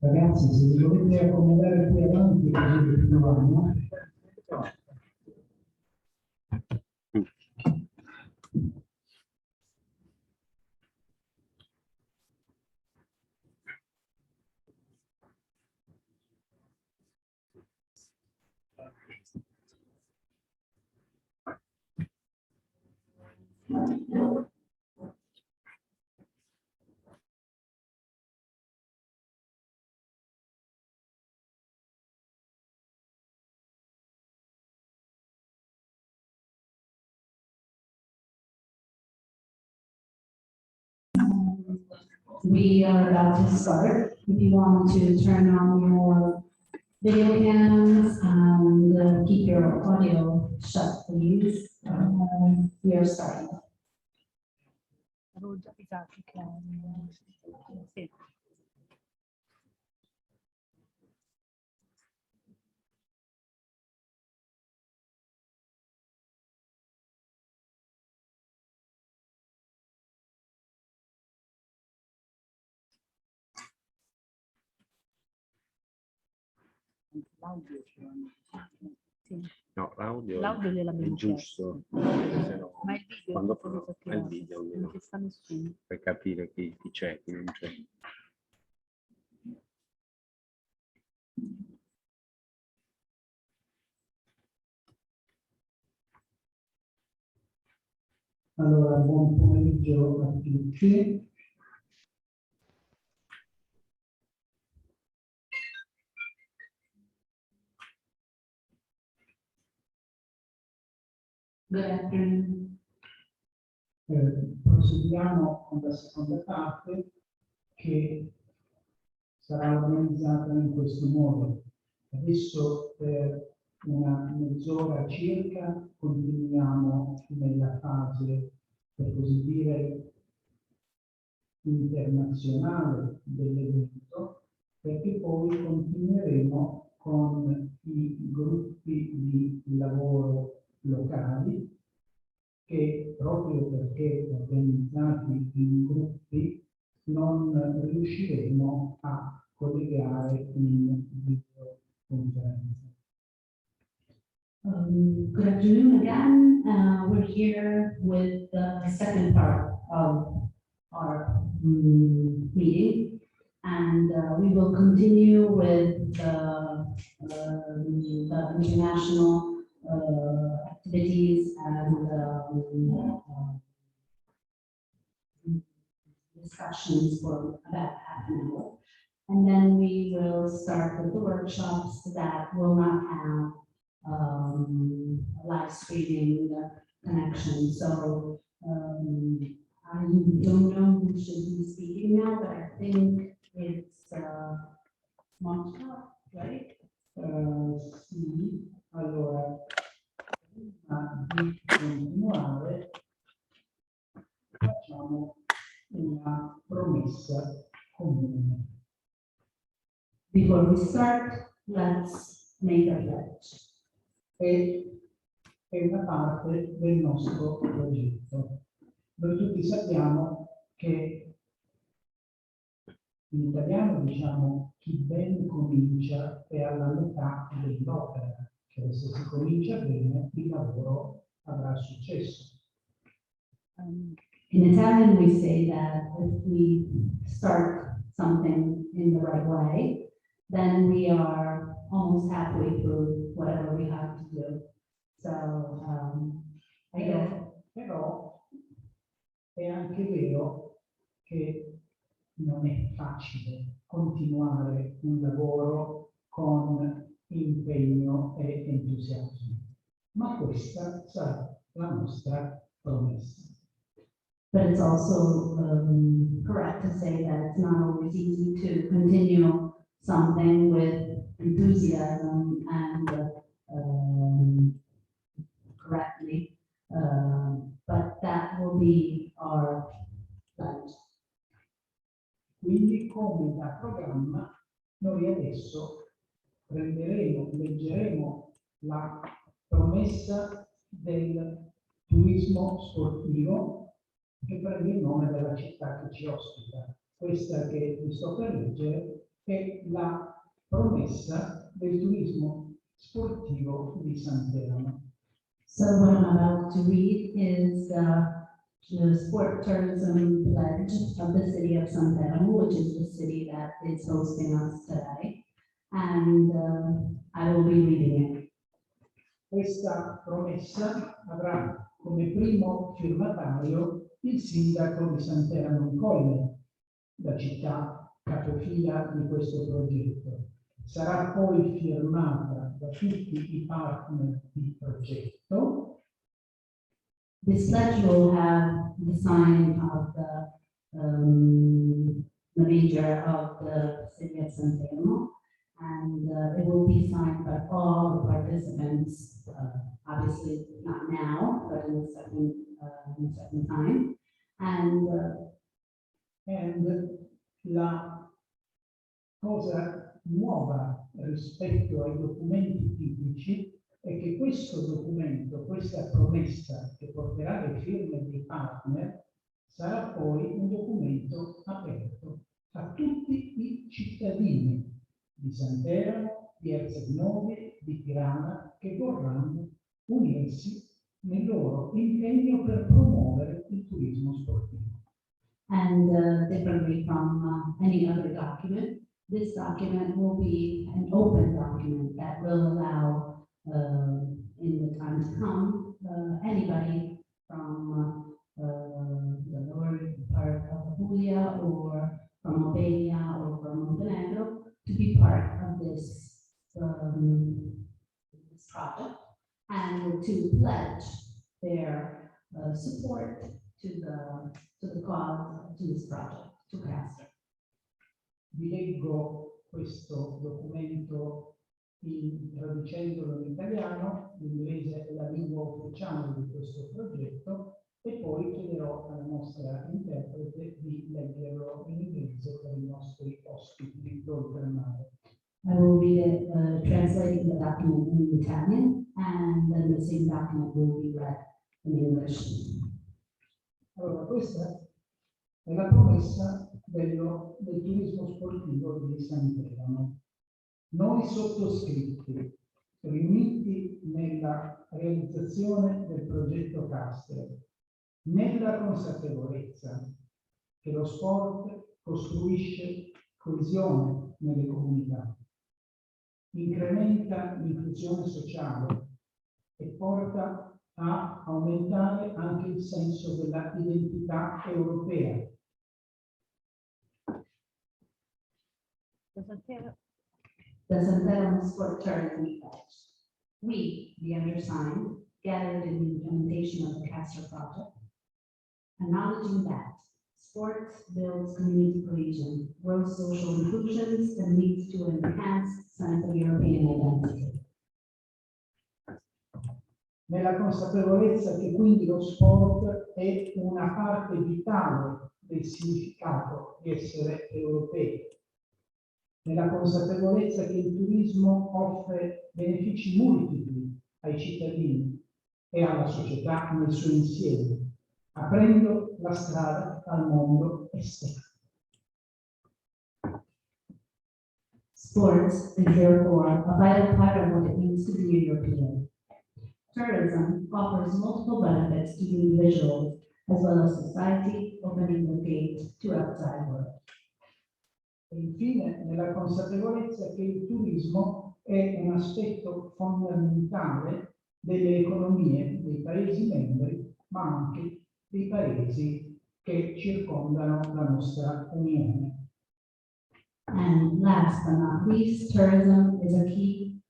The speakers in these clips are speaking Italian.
Ragazzi, se vi volete accomodare qui avanti, così continuiamo. We are about to start. If you want to turn on your video cams and keep your audio shut, please. We are starting. No, l'audio è giusto, no, ma il video, quando fa il video non ci sta nessuno. per capire chi c'è, chi non c'è. Allora, buon pomeriggio a tutti. Good afternoon. Proseguiamo con la seconda parte che sarà organizzata in questo modo. Adesso per una mezz'ora circa continuiamo nella fase, per così dire, internazionale dell'evento, perché poi continueremo con i gruppi di lavoro locali che, proprio perché organizzati in gruppi, non riusciremo a collegare in videoconferenza. Good afternoon again. We're here with the second part of our meeting, and we will continue with the international activities and discussions for about half an hour. And then we will start with the workshops that will not have a live streaming connection. So I don't know who should be speaking now, but I think it's Monica, right? Sì, allora, prima di continuare, facciamo una promessa comune. Before we start, let's make a pledge. È una parte del nostro progetto. Noi tutti sappiamo che in italiano diciamo chi ben comincia è alla metà dell'opera, cioè se si comincia bene il lavoro avrà successo. In Italian, we say that if we start something in the right way, then we are almost halfway through whatever we have to do. So, I guess. Però è anche vero che non è facile continuare un lavoro con impegno e entusiasmo, ma questa sarà la nostra promessa. But it's also correct to say that it's not always easy to continue something with enthusiasm and correctly, but that will be our pledge. Quindi, come da programma, noi adesso leggeremo la promessa del turismo sportivo che prende il nome della città che ci ospita. Questa che vi sto per leggere è la promessa del turismo sportivo di Santeramo. So what I'm about to read is the sport tourism pledge of the city of Santeramo, which is the city that is hosting us today. And I will be reading it. Questa promessa avrà come primo firmatario il sindaco di Santeramo Colle, la città capofila di questo progetto. Sarà poi firmata da tutti i partner di progetto. This pledge will have the sign of the mayor of the city of Santeramo, and it will be signed by all the participants, obviously not now, but in a second time. And la cosa nuova rispetto ai documenti tipici è che questo documento, questa promessa che porterà le firme dei partner, sarà poi un documento aperto a tutti i cittadini di Santeramo, di Erzegovina, di Tirana, che vorranno unirsi nel loro impegno per promuovere il turismo sportivo. And differently from any other document, this document will be an open document that will allow, in the time to come, anybody from the lower part of Puglia or from Albania or from Montenegro to be part of this project and to pledge their support to the cause, to this project, to CASTER. Vi leggo questo documento traducendolo in italiano, l'inglese è la lingua ufficiale di questo progetto, e poi chiederò alla nostra interprete di leggerlo in inglese per i nostri ospiti d'oltre il mare. I will read it, translating the document in Italian, and then the same document will be read in English. Allora, questa è la promessa del turismo sportivo di Santeramo. Noi sottoscritti, riuniti nella realizzazione del progetto CASTER, nella consapevolezza che lo sport costruisce coesione nelle comunità, incrementa l'inclusione sociale e porta a aumentare anche il senso della identità europea. The Santeramo Sport Tourism Pledge. We, the undersigned, gathered in the implementation of the CASTER project, acknowledging that sports builds community cohesion, grows social inclusions, and leads to an enhanced sense of European identity. Nella consapevolezza che quindi lo sport è una parte vitale del significato di essere europei, nella consapevolezza che il turismo offre benefici multipli ai cittadini e alla società nel suo insieme, aprendo la strada al mondo esterno. Sports is therefore a vital part of what it means to be a European. Tourism offers multiple benefits to individuals as well as society, opening the gate to outside world. E infine, nella consapevolezza che il turismo è un aspetto fondamentale delle economie dei Paesi membri, ma anche dei Paesi che circondano la nostra Unione. And last but not least, tourism is a key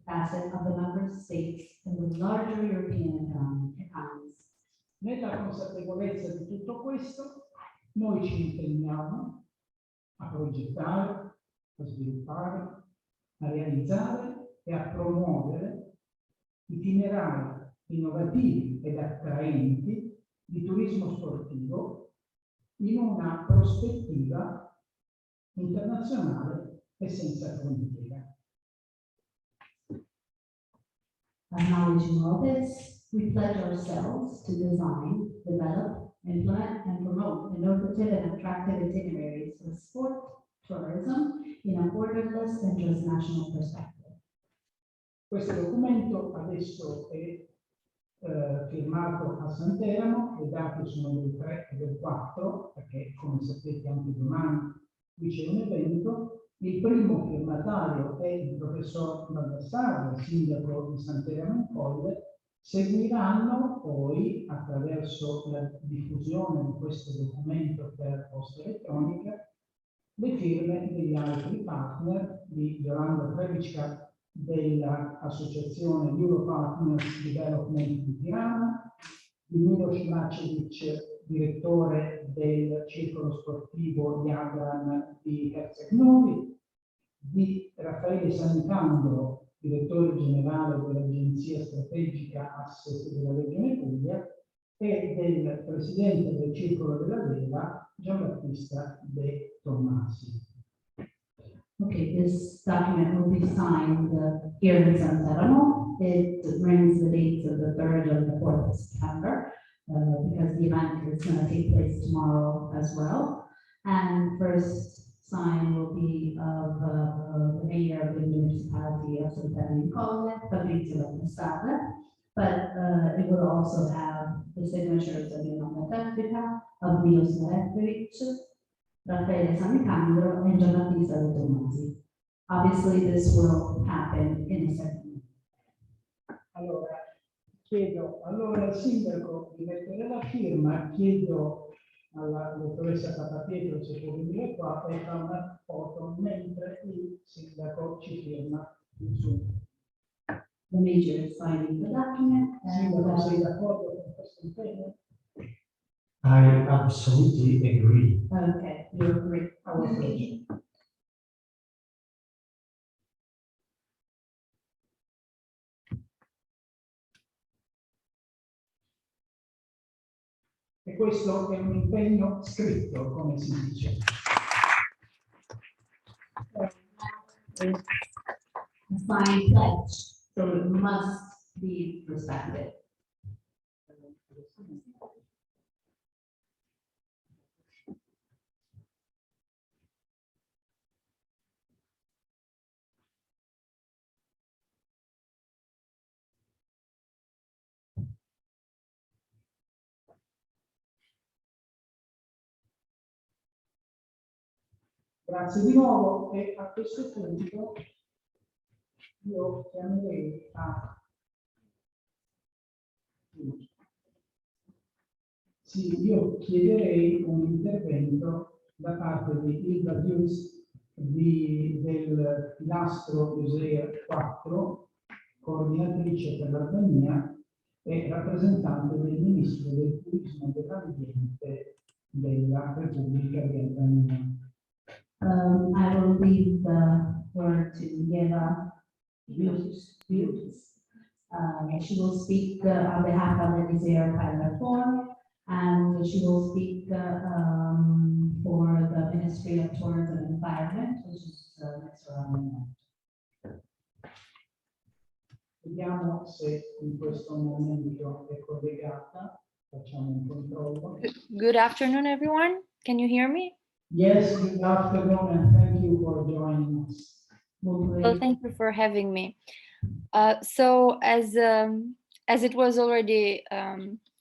facet of the member states in the larger European economies. Nella consapevolezza di tutto questo, noi ci impegniamo a progettare, a sviluppare, a realizzare e a promuovere itinerari innovativi ed attraenti di turismo sportivo in una prospettiva internazionale e senza frontiere. Acknowledging all this, we pledge ourselves to design, develop, implement, and promote innovative and attractive itineraries for sport, tourism in a borderless and transnational perspective. Questo documento adesso è firmato a Sant'Erano, le date sono del 3 e del 4, perché come sapete anche domani qui c'è un evento. Il primo firmatario è il professor Baldassarre, sindaco di Sant'Erano in Colle. Seguiranno poi, attraverso la diffusione di questo documento per posta elettronica, le firme degli altri partner di Yolanda Trevica dell'associazione Europartners Development di Tirana, di Miloš Mačević, direttore del circolo sportivo Jadran di Herceg-Novi, di Raffaele Sanicandro, direttore generale dell'Agenzia Strategica Asset della Regione Puglia, e del presidente del circolo della Vela, Gianbattista De Tommasi. Okay, this document will be signed here in Sant'Erano. It brings the dates of the 3rd and the 4th of September, because the event is going to take place tomorrow as well. And first sign will be of the mayor of the municipality of Sant'Erano in Colle, Fabrizio Baldassarre, but it will also have the signatures of Yolanda Trevica, of Miloš Mačević, Raffaele Sanicandro, and Gianbattista De Tommasi. Obviously, this will happen in a second. Chiedo al sindaco di mettere la firma, chiedo alla dottoressa Capapietro se può venire qua e fare una foto mentre il sindaco ci firma il suo. The major is signing the document. Sindaco, sei d'accordo con questo impegno? I absolutely agree. Okay, you agree. Our pleasure. E questo è un impegno scritto, come si dice. A signed pledge, so it must be respected. Grazie di nuovo e a questo punto io chiamerei io chiederei un intervento da parte di Ilva Dius del pilastro Museo 4, coordinatrice per l'Albania e rappresentante del Ministro del Turismo e dell'Ambiente della Repubblica di Albania. I will leave the word to Yeva Bius. She will speak on behalf of the Museo Pilot Forum, and she will speak for the Ministry of Tourism and Environment, which is next around the Vediamo se in questo momento è collegata. Facciamo un controllo. Good afternoon, everyone. Can you hear me? Yes, good afternoon, and thank you for joining us. Well, thank you for having me. So, as it was already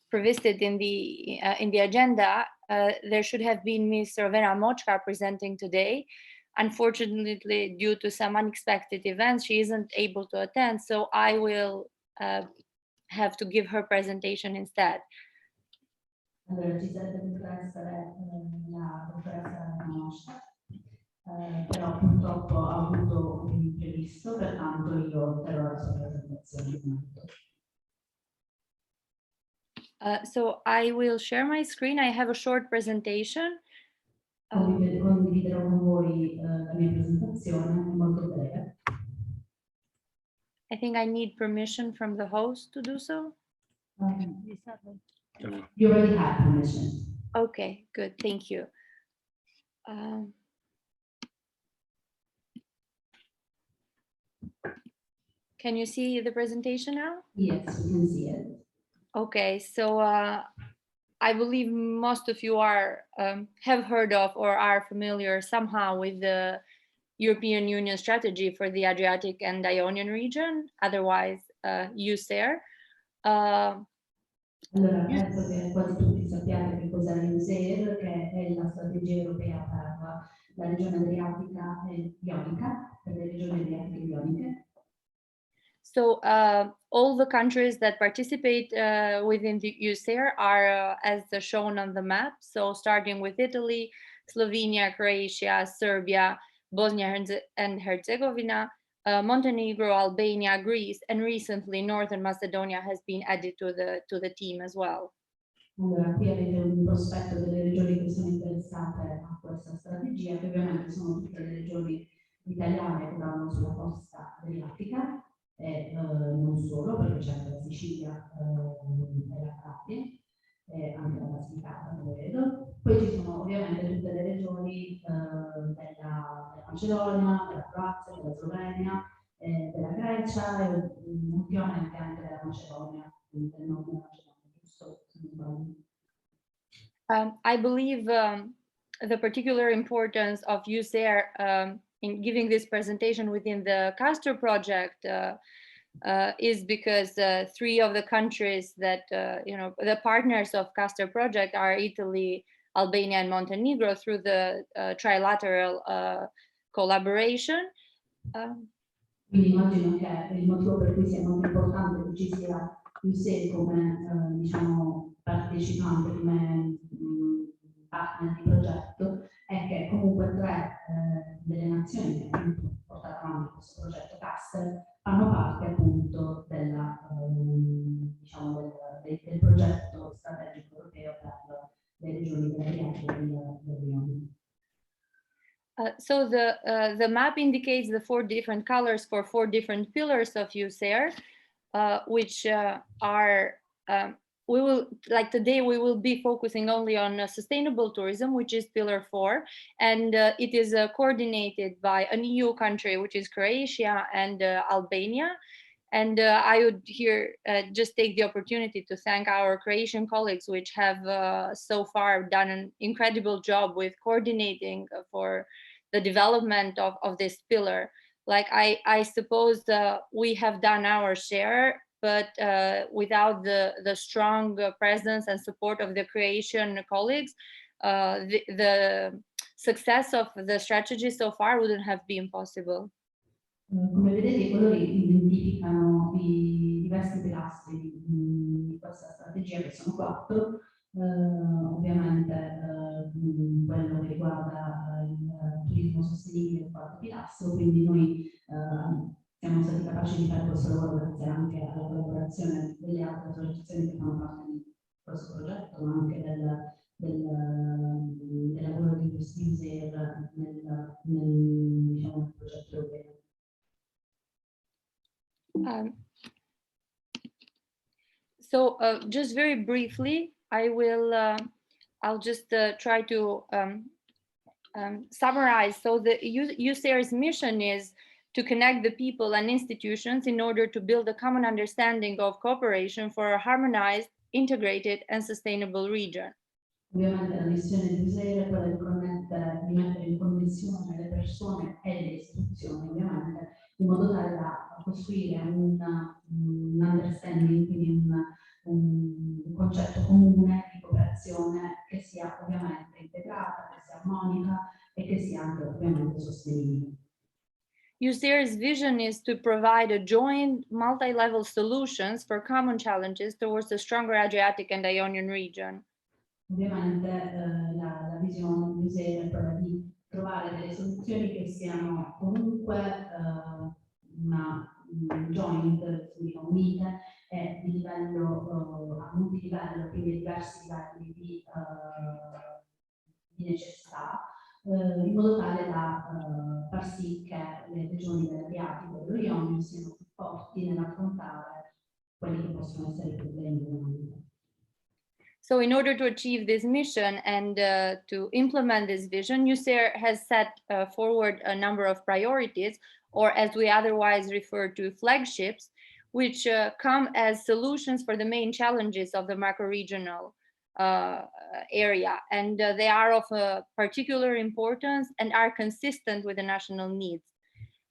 prevised in the agenda, there should have been Ms. Rovena Mochka presenting today. Unfortunately, due to some unexpected events, she isn't able to attend, so I will have to give her presentation instead. Allora, ci sarebbe dovuta essere la dottoressa Mosca, però purtroppo ha avuto un imprevisto, pertanto io terrò la sua presentazione. So I will share my screen. I have a short presentation. Condividerò con voi la mia presentazione, molto breve. I think I need permission from the host to do so. You already have permission. Okay, good, thank you. Can you see the presentation now? Yes, we can see it. Okay, so I believe most of you are have heard of or are familiar somehow with the European Union strategy for the Adriatic and Ionian region, otherwise USER. Allora, penso che quasi tutti sappiate che cos'è l'USER, che è la strategia europea per la regione adriatica e ionica, per le regioni adriatiche e ioniche. So all the countries that participate within the USER are as shown on the map. So starting with Italy, Slovenia, Croatia, Serbia, Bosnia and Herzegovina, Montenegro, Albania, Greece, and recently Northern Macedonia has been added to the team as well. Allora, qui avete un prospetto delle regioni che sono interessate a questa strategia, che ovviamente sono tutte le regioni italiane che vanno sulla costa adriatica, e non solo, perché c'è anche la Sicilia e la Calabria, e anche la Basilicata, credo. Poi ci sono ovviamente tutte le regioni della Macedonia, della Croazia, della Slovenia, della Grecia e ultimamente anche della Macedonia, del nord della Macedonia, giusto? Se non sbaglio. I believe the particular importance of USER in giving this presentation within the CASTER project is because 3 of the countries that, the partners of CASTER project are Italy, Albania, and Montenegro through the trilateral collaboration. Quindi immagino che il motivo per cui sia molto importante che ci sia l'USER come diciamo, partecipante, come partner di progetto, è che comunque 3 delle nazioni che hanno portato avanti questo progetto CASTER fanno parte appunto della, diciamo, del progetto strategico europeo per le regioni dell'Adriatico e dell'Ionio. So the map indicates the 4 different colors for 4 different pillars of USER, which are we will, like today, we will be focusing only on sustainable tourism, which is pillar 4, and it is coordinated by an EU country, which is Croatia and Albania. And I would here just take the opportunity to thank our Croatian colleagues, which have so far done an incredible job with coordinating for the development of this pillar. Like I suppose we have done our share, but without the strong presence and support of the Croatian colleagues, the success of the strategy so far wouldn't have been possible. Come vedete, i colori identificano i diversi pilastri di questa strategia, che sono 4. Ovviamente quello che riguarda il turismo sostenibile è il 4º pilastro, quindi noi siamo stati capaci di fare questo lavoro grazie anche alla collaborazione delle altre associazioni che fanno parte di questo progetto, ma anche del lavoro di USER nel progetto europeo. So just very briefly, I'll just try to summarize. So the USER's mission is to connect the people and institutions in order to build a common understanding of cooperation for a harmonized, integrated and sustainable region. Ovviamente la missione di USER è quella di mettere in connessione le persone e le istituzioni, ovviamente, in modo tale da costruire un understanding, quindi un concetto comune di cooperazione che sia ovviamente integrata, che sia armonica e che sia anche ovviamente sostenibile. USER's vision is to provide a joint multi-level solutions for common challenges towards a stronger Adriatic and Ionian region. Ovviamente la visione di USER è quella di trovare delle soluzioni che siano comunque una joint, unite e di livello a multilivello, quindi diversi livelli di necessità, in modo tale da far sì che le regioni dell'Adriatico e dell'Ionio siano tutte forti nell'affrontare quelli che possono essere i problemi dell'umanità. So in order to achieve this mission and to implement this vision, USAIR has set forward a number of priorities, or as we otherwise refer to flagships, which come as solutions for the main challenges of the macro-regional area. And they are of particular importance and are consistent with the national needs,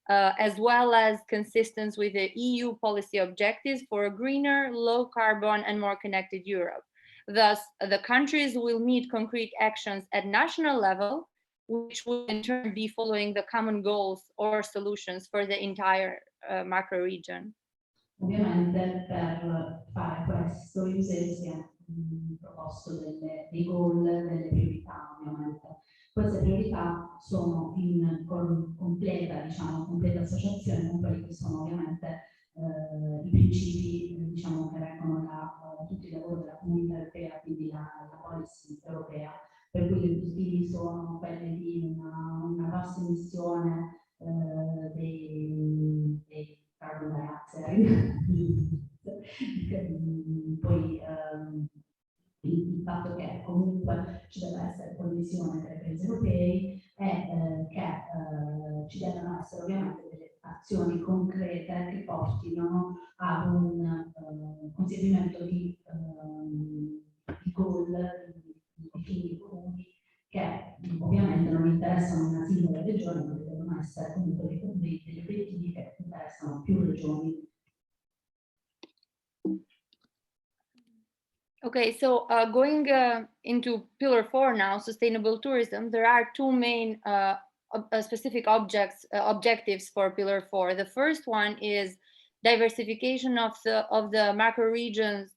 as well as consistent with the EU policy objectives for a greener, low carbon and more connected Europe. Thus, the countries will need concrete actions at national level, which will in turn be following the common goals or solutions for the entire macro region. Ovviamente per fare questo USAID si è proposto dei goal, delle priorità ovviamente. Queste priorità sono in completa, diciamo, completa associazione con quelli che sono ovviamente i principi, diciamo, che reggono tutti i lavori della Comunità Europea, quindi la policy europea, per cui gli obiettivi sono quelli di una bassa emissione dei carbon dioxide, poi il fatto che comunque ci deve essere condivisione tra i paesi europei e che ci devono essere ovviamente delle azioni concrete che portino ad un conseguimento di goal, di fini comuni che ovviamente non interessano una singola regione, ma devono essere comunque degli obiettivi che interessano più regioni. Okay, so going into Pillar 4 now, sustainable tourism, there are two main specific objectives for Pillar 4. The first one is diversification of the macro regions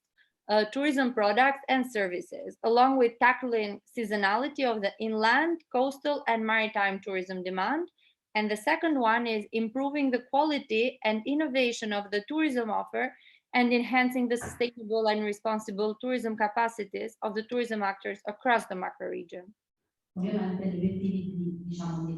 tourism products and services, along with tackling seasonality of the inland, coastal, and maritime tourism demand. And the second one is improving the quality and innovation of the tourism offer and enhancing the sustainable and responsible tourism capacities of the tourism actors across the macro region. Ovviamente gli obiettivi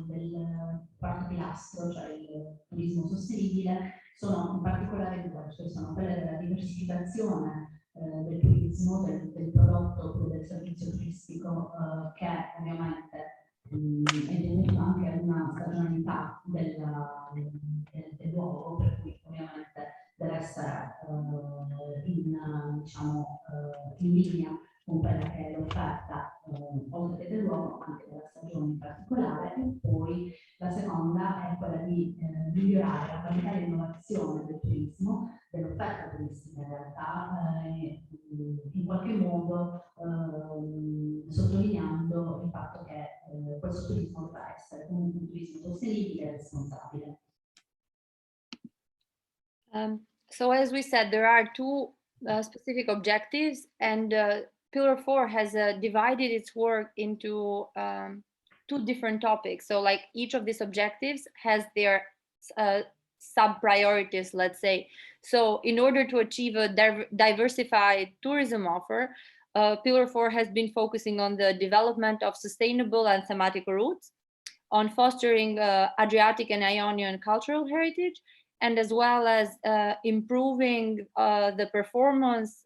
del quarto pilastro, cioè il turismo sostenibile, sono in particolare due, cioè sono quelle della diversificazione del turismo, del prodotto, del servizio turistico, che ovviamente è dovuto anche a una stagionalità del luogo, per cui ovviamente deve essere in linea con quella che è l'offerta oltre che del luogo, anche della stagione in particolare. E poi la seconda è quella di migliorare la qualità di innovazione del turismo, dell'offerta turistica in realtà, in qualche modo sottolineando il fatto che questo turismo dovrà essere comunque un turismo sostenibile e responsabile. So as we said, there are two specific objectives, and Pillar 4 has divided its work into two different topics. So like each of these objectives has their sub-priorities, let's say. So in order to achieve a diversified tourism offer, Pillar 4 has been focusing on the development of sustainable and thematic routes, on fostering Adriatic and Ionian cultural heritage, and as well as improving the performance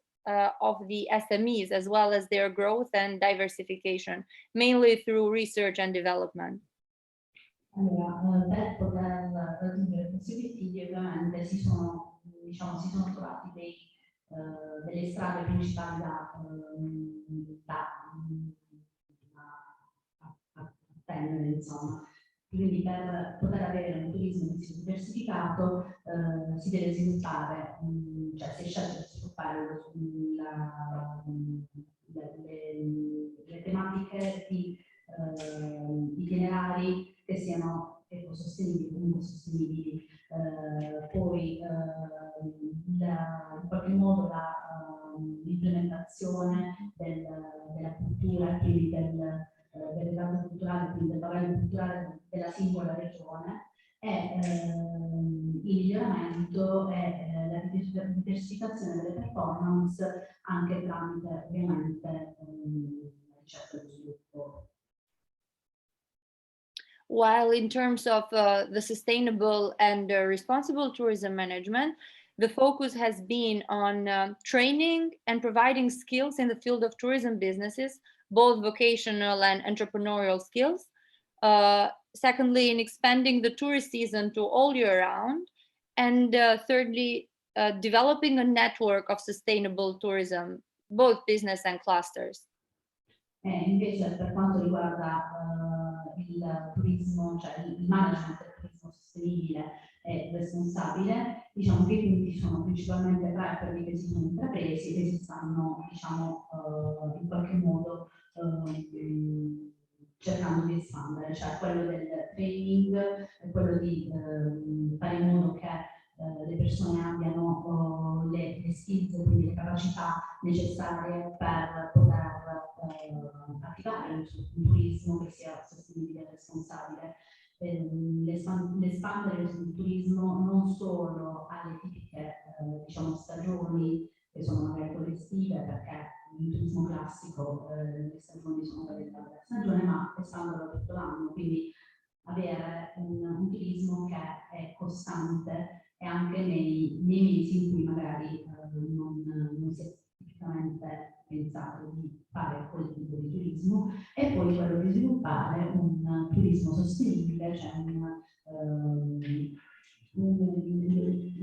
of the SMEs, as well as their growth and diversification, mainly through research and development. Allora, per poter raggiungere questi obiettivi ovviamente si sono trovati delle strade principali da attendere, insomma. Quindi per poter avere un turismo diversificato si deve sviluppare, cioè si è scelto di sviluppare le tematiche di itinerari che siano ecosostenibili, comunque sostenibili, poi in qualche modo l'implementazione della cultura, quindi del legame culturale, quindi del bagaglio culturale della singola regione, e il miglioramento e la diversificazione delle performance anche tramite ovviamente ricerca e sviluppo. while in terms of the sustainable and responsible tourism management, the focus has been on training and providing skills in the field of tourism businesses, both vocational and entrepreneurial skills. Secondly, in expanding the tourist season to all year round. And thirdly, developing a network of sustainable tourism, both business and clusters. Invece per quanto riguarda il turismo, cioè il management del turismo sostenibile e responsabile, diciamo che i punti sono principalmente tre per quelli che si sono intrapresi e si stanno, diciamo, in qualche modo cercando di espandere, cioè quello del training, quello di fare in modo che le persone abbiano le skills, quindi le capacità necessarie per poter attivare un turismo che sia sostenibile e responsabile. L'espandere il turismo non solo alle tipiche diciamo, stagioni che sono magari quelle estive, perché in turismo classico le stagioni sono quelle della stagione, ma espanderlo tutto l'anno, quindi avere un turismo che è costante e anche nei mesi in cui magari non si è tipicamente pensato di fare quel tipo di turismo, e poi quello di sviluppare un turismo sostenibile, cioè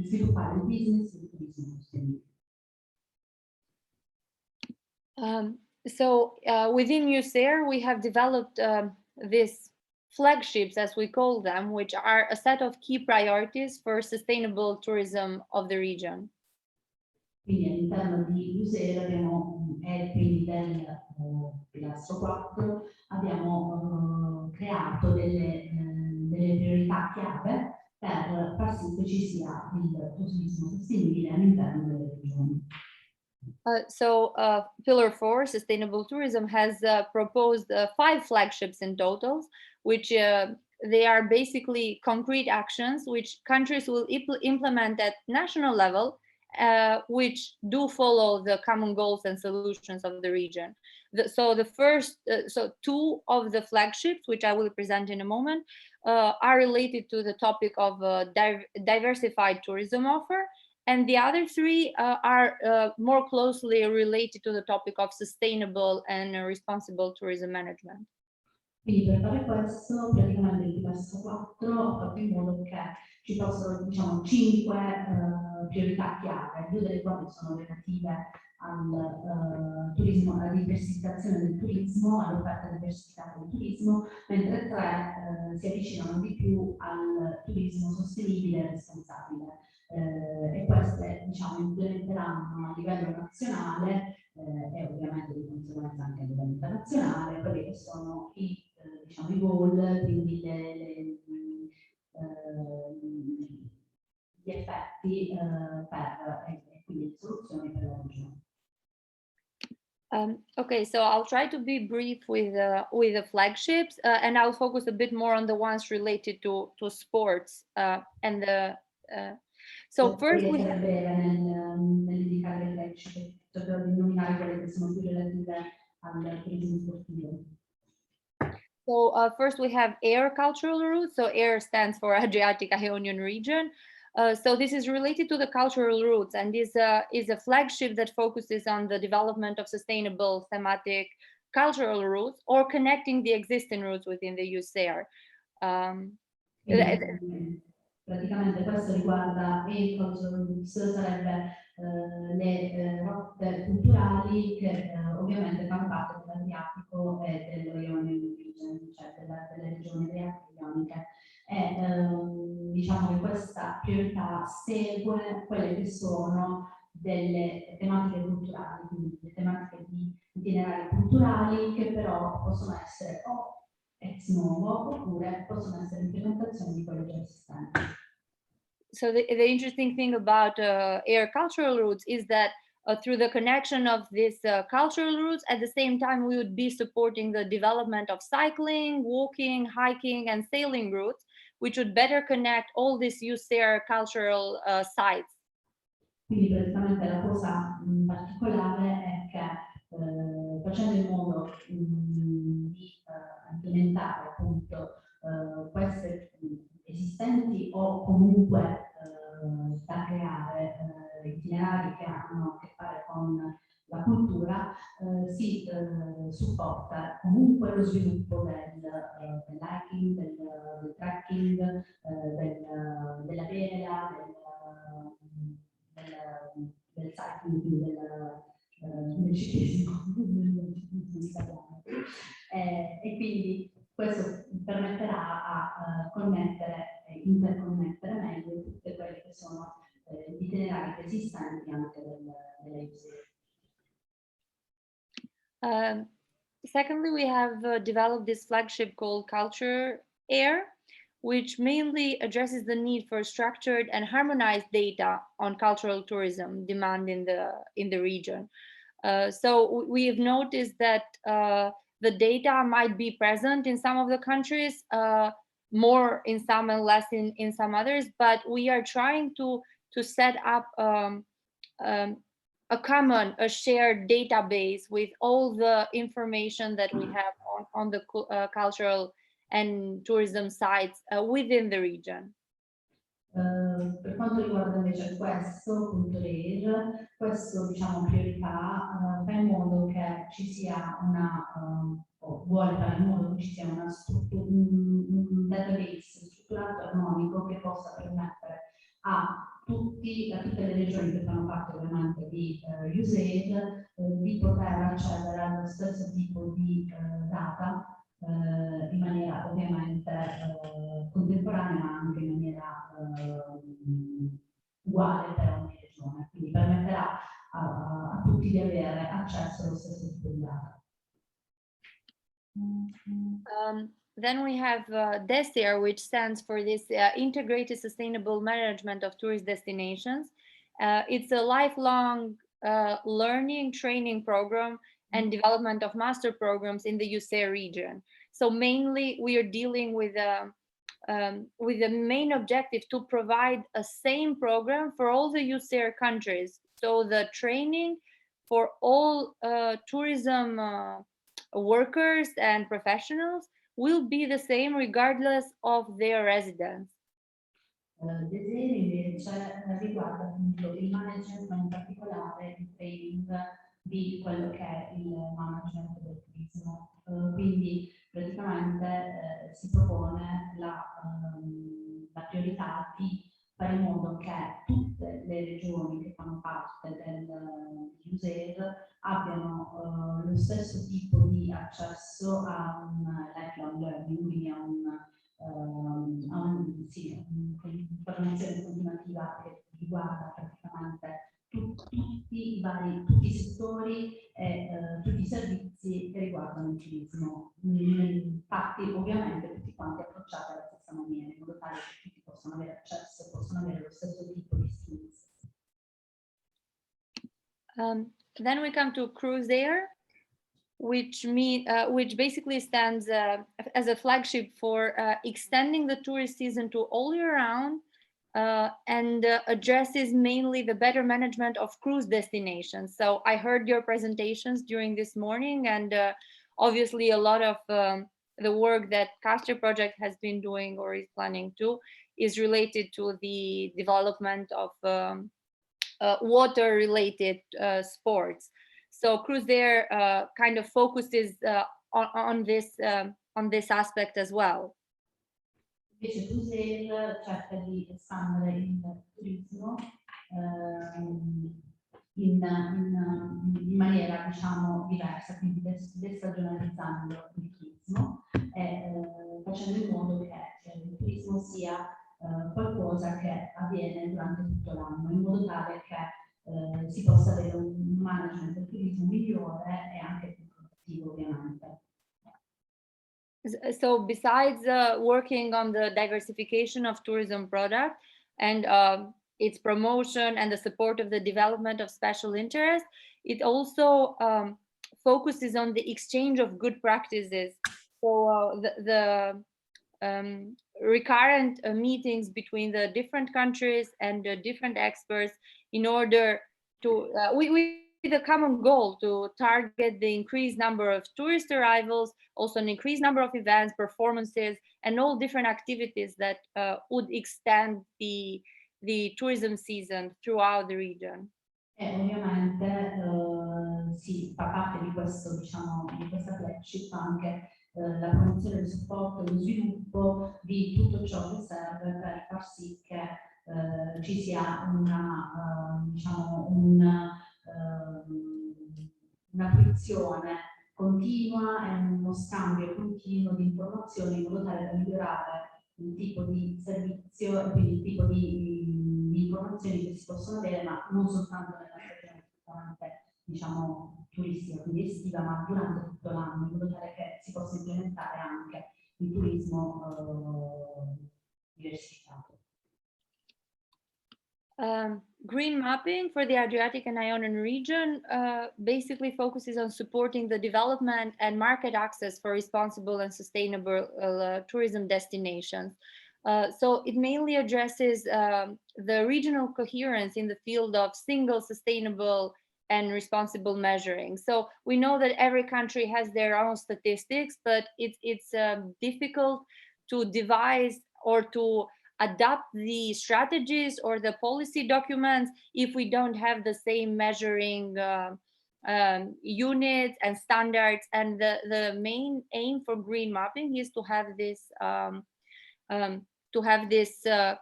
sviluppare il business del turismo sostenibile. So within USAIR, we have developed these flagships, as we call them, which are a set of key priorities for sustainable tourism of the region. Quindi all'interno di USAIR abbiamo, quindi del pilastro 4, abbiamo creato delle priorità chiave per far sì che ci sia il turismo sostenibile all'interno delle regioni. Pillar 4, Sustainable Tourism, has proposed 5 flagships in total, which they are basically concrete actions which countries will implement at national level, which do follow the common goals and solutions of the region. So 2 of the flagships, which I will present in a moment, are related to the topic of diversified tourism offer. And the other 3 are more closely related to the topic of sustainable and responsible tourism management. Quindi per fare questo, praticamente il pilastro 4 ho fatto in modo che ci fossero, diciamo, 5 priorità chiave, 2 delle quali sono relative al turismo, alla diversificazione del turismo, all'offerta diversificata del turismo, mentre 3 si avvicinano di più al turismo sostenibile e responsabile. E queste, diciamo, implementeranno a livello nazionale e ovviamente di conseguenza anche a livello internazionale quelli che sono diciamo, i goal, quindi gli effetti e quindi le soluzioni per la regione. Okay, so I'll try to be brief with the flagships, and I'll focus a bit more on the ones related to sports and the. So first we have. Nell'indicare le flagship, cercherò di nominare quelle che sono più relative al turismo sportivo. So first we have AIR cultural routes. So AIR stands for Adriatic Ionian Region. So this is related to the cultural routes, and this is a flagship that focuses on the development of sustainable thematic cultural routes or connecting the existing routes within the USAIR. Praticamente questo riguarda AIR cultural routes, sarebbe le rotte culturali che ovviamente fanno parte dell'Adriatico e dell'Ionian Region, cioè delle regioni adriatiche e ioniche. Diciamo che questa priorità segue quelle che sono delle tematiche culturali, quindi le tematiche di itinerari culturali che però possono essere o ex novo oppure possono essere implementazioni di quelle già esistenti. So the interesting thing about AIR cultural routes is that through the connection of these cultural routes, at the same time we would be supporting the development of cycling, walking, hiking, and sailing routes, which would better connect all these USAIR cultural sites. Quindi praticamente la cosa particolare è che facendo in modo di implementare appunto con la cultura, si supporta comunque lo sviluppo dell'hiking, del trekking, della vela, del cycling, del ciclismo, e quindi questo permetterà a connettere e interconnettere meglio tutte quelle che sono gli itinerari esistenti anche della IUSEA. Secondly, we have developed this flagship called Culture Air, which mainly addresses the need for structured and harmonized data on cultural tourism demand in the region. So we have noticed that the data might be present in some of the countries, more in some and less in some others, but we are trying to set up a shared database with all the information that we have on the cultural and tourism sites within the region. Per quanto riguarda invece questo punto RAIR, questo diciamo priorità fa in modo che ci sia vuole fare in modo che ci sia un database strutturato economico che possa permettere a tutte le regioni che fanno parte ovviamente di USAID di poter accedere allo stesso tipo di data in maniera ovviamente contemporanea, ma anche in maniera uguale per ogni regione, quindi permetterà a tutti di avere accesso allo stesso tipo di data. Then we have DESIR, which stands for this Integrated Sustainable Management of Tourist Destinations. It's a lifelong learning training program and development of master programs in the USAIR region. So mainly we are dealing with the main objective to provide a same program for all the USAIR countries. So the training for all tourism workers and professionals will be the same regardless of their residence. DESIR invece riguarda appunto il management, ma in particolare il training di quello che è il management del turismo. Quindi praticamente si propone la priorità di fare in modo che tutte le regioni che fanno parte dell'USAID abbiano lo stesso tipo di accesso a un lifelong learning, quindi a una formazione continuativa che riguarda praticamente tutti i settori e tutti i servizi che riguardano il turismo. Infatti ovviamente tutti quanti approcciati alla stessa maniera, in modo tale che tutti possano avere accesso, possano avere lo stesso tipo di skills. Then we come to Cruise Air, which basically stands as a flagship for extending the tourist season to all year round and addresses mainly the better management of cruise destinations. So I heard your presentations during this morning, and obviously a lot of the work that CASTER project has been doing or is planning to is related to the development of water-related sports. So Cruise Air kind of focuses on this aspect as well. Invece Cruise Air cerca di espandere il turismo in maniera diciamo diversa, quindi destagionalizzando il turismo e facendo in modo che il turismo sia qualcosa che avviene durante tutto l'anno, in modo tale che si possa avere un management del turismo migliore e anche più produttivo ovviamente. So besides working on the diversification of tourism product and its promotion and the support of the development of special interest, it also focuses on the exchange of good practices. So the recurrent meetings between the different countries and the different experts in order to, with a common goal to target the increased number of tourist arrivals, also an increased number of events, performances, and all different activities that would extend the tourism season throughout the region. E ovviamente fa parte di questo, diciamo, di questa flagship anche la promozione, il supporto e lo sviluppo di tutto ciò che serve per far sì che ci sia una, diciamo, una fruizione continua e uno scambio continuo di informazioni in modo tale da migliorare il tipo di servizio e quindi il tipo di informazioni che si possono avere, ma non soltanto nella stagione diciamo turistica, quindi estiva, ma durante tutto l'anno, in modo tale che si possa implementare anche il turismo diversificato. Green mapping for the Adriatic and Ionian region basically focuses on supporting the development and market access for responsible and sustainable tourism destinations. So it mainly addresses the regional coherence in the field of single, sustainable, and responsible measuring. So we know that every country has their own statistics, but it's difficult to devise or to adapt the strategies or the policy documents if we don't have the same measuring units and standards. And the main aim for green mapping is to have this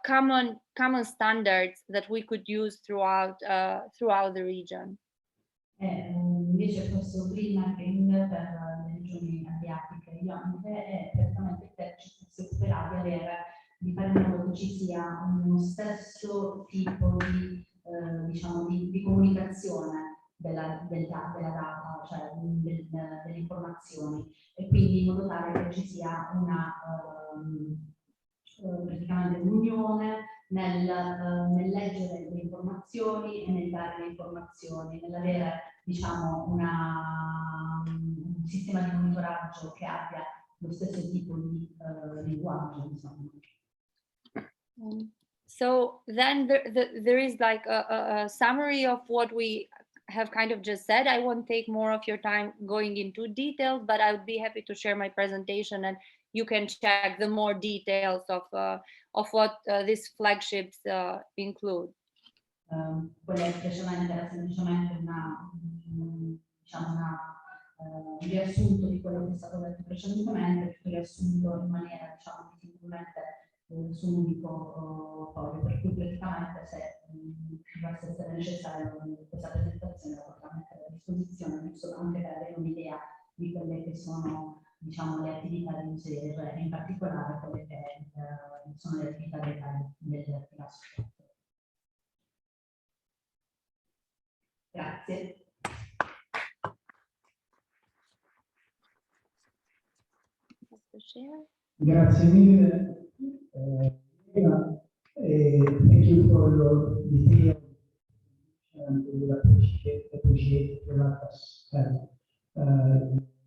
common standards that we could use throughout the region. Invece questo green mapping per le regioni adriatiche e ioniche è praticamente per ci si occuperà di fare in modo che ci sia uno stesso tipo di, diciamo, di comunicazione della data, cioè delle informazioni, e quindi in modo tale che ci sia una praticamente un'unione nel leggere le informazioni e nel dare le informazioni, nell'avere, diciamo, un sistema di monitoraggio che abbia lo stesso tipo di linguaggio, insomma. So then there is like a summary of what we have kind of just said. I won't take more of your time going into details, but I would be happy to share my presentation and you can check the more details of what these flagships include. Quella precedente era semplicemente diciamo un riassunto di quello che è stato detto precedentemente, riassunto in maniera, diciamo, sicuramente su un unico foglio, per cui praticamente se dovesse essere necessario questa presentazione la potrà mettere a disposizione, giusto anche per avere un'idea di quelle che sono, diciamo, le attività di USER e in particolare quelle che sono le attività del CASTER. Grazie. Grazie mille. Thank you for your detail and we appreciate to let us have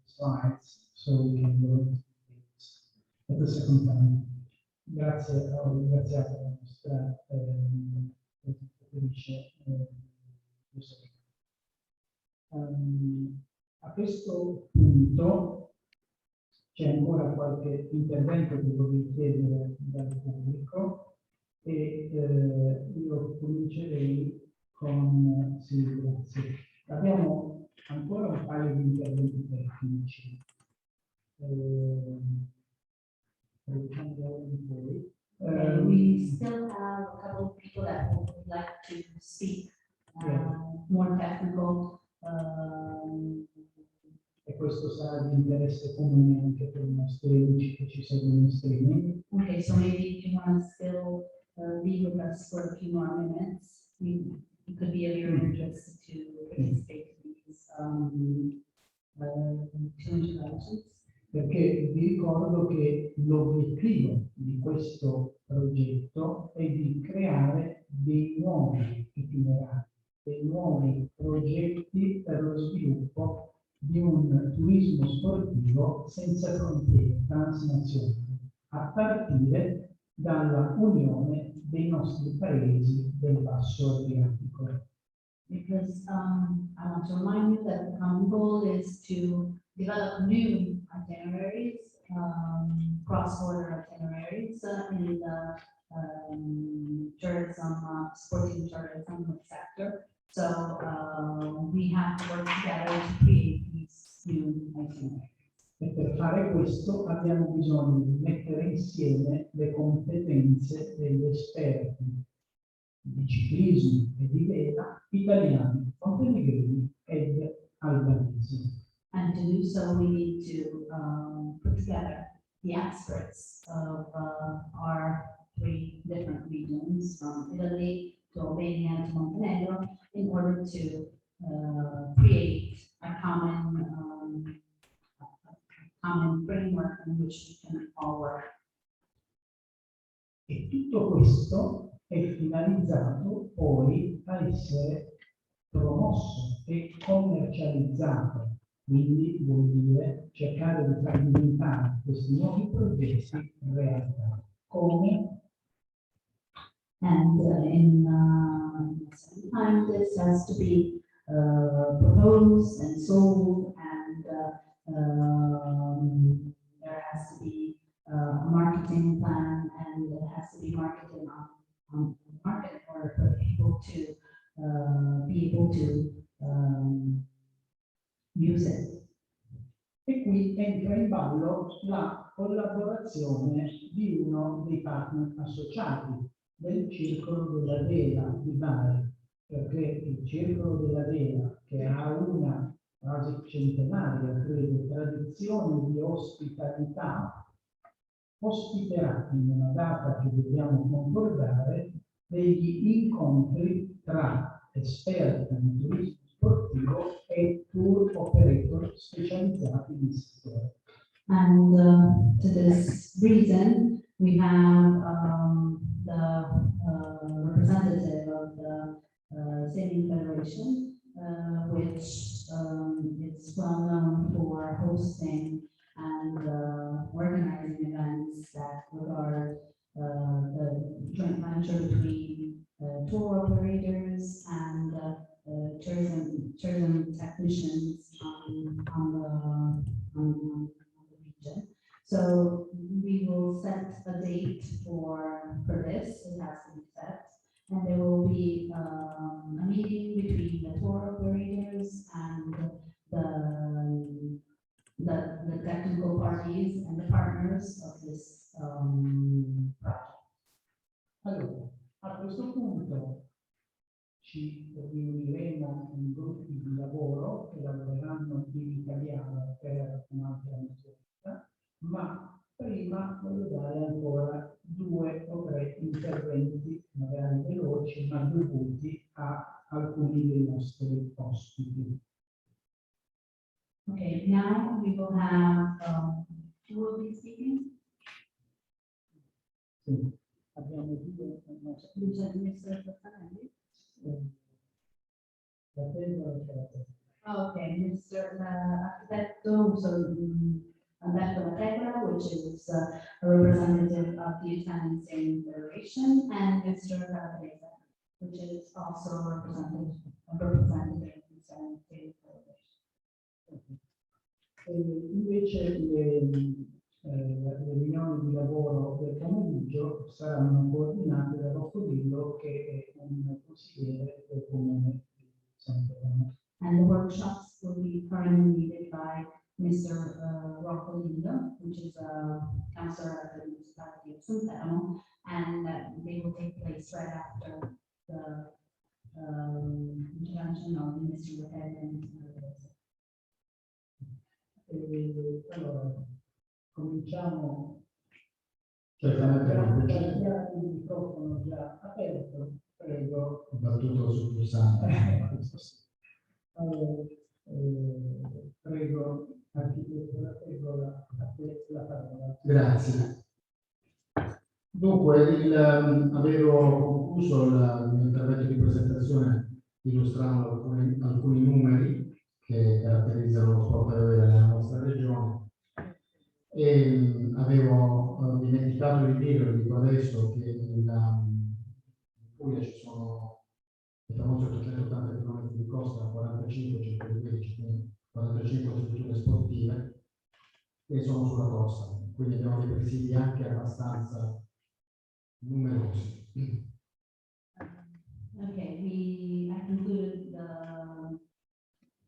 slides so we can go at the second time. Grazie alla nostra presentatrice. A questo punto c'è ancora qualche intervento che vorrei chiedere dal pubblico e io comincerei con sì, grazie. Abbiamo ancora un paio di interventi tecnici. We still have a couple of people that would like to speak more technical. E questo sarà di interesse comune anche per i nostri amici che ci seguono in streaming. Okay, so maybe if you want to still be with us for a few more minutes, it could be of your interest to participate in these two introductions. Perché vi ricordo che l'obiettivo di questo progetto è di creare dei nuovi itinerari, dei nuovi progetti per lo sviluppo di un turismo sportivo senza frontiere transnazionali, a partire dalla unione dei nostri paesi del Basso Adriatico. Because I want to remind you that the common goal is to develop new itineraries, cross-border itineraries in the tourism, sporting tourism sector, So we have to work together to create these new itineraries. E per fare questo abbiamo bisogno di mettere insieme le competenze degli esperti di ciclismo e di vela italiani, montenegrini ed albanesi. And to do so, we need to put together the experts of our 3 different regions, from Italy to Albania to Montenegro, in order to create a common framework in which we can all work. E tutto questo è finalizzato poi a essere promosso e commercializzato. Quindi vuol dire cercare di far diventare questi nuovi progetti realtà. Come? And in the same time, this has to be proposed and sold, and there has to be a marketing plan, and it has to be marketed on the market in order for people to be able to use it. E qui entra in ballo la collaborazione di uno dei partner associati del Circolo della Vela di Bari, perché il Circolo della Vela, che ha una quasi centenaria, credo, tradizione di ospitalità, ospiterà in una data che dobbiamo concordare degli incontri tra esperti di turismo sportivo e tour operator specializzati in settore. And to this reason, we have the representative of the Sailing Federation, which is well known for hosting and organizing events that regard the joint venture between tour operators and tourism technicians on the region. So we will set a date for this. It has to be set, and there will be a meeting between the tour operators and the technical parties and the partners of this project. Allora, a questo punto ci riuniremo in gruppi di lavoro che lavoreranno in italiano per un'altra mezz'ora, ma prima voglio dare ancora 2 o 3 interventi, magari veloci, ma dovuti a alcuni dei nostri ospiti. Okay, now we will have 2 of these speaking. Sì, abbiamo 2 Mr. Fattanelli. La tengo e la tengo. Okay, Mr. Architetto, so Alberto Lattegra, which is a representative of the Italian Sailing Federation, and Mr. Calabrese, which is also a representative of the Italian Sailing Federation. Invece le riunioni di lavoro del pomeriggio saranno coordinate da Roccolillo, che è un consigliere del comune di San Stefano. And the workshops will be coordinated by Mr. Roccolillo, which is a councillor at the municipality of San Stefano, and they will take place right after the intervention of Mr. Lattegra and Mr. Calabrese. Allora, cominciamo. Certamente non Il microfono già aperto, prego. battuto sul pulsante. Allora, prego, architetto, prego a te la parola. Grazie. Dunque, avevo concluso il mio intervento di presentazione illustrando alcuni numeri che caratterizzano lo sport a vela nella nostra regione, e avevo dimenticato di dire, lo dico adesso, che in Puglia ci sono i famosi 880 km di costa, 45 circa di quelli, 45 strutture sportive che sono sulla costa, quindi abbiamo dei presidi anche abbastanza numerosi. Okay, I concluded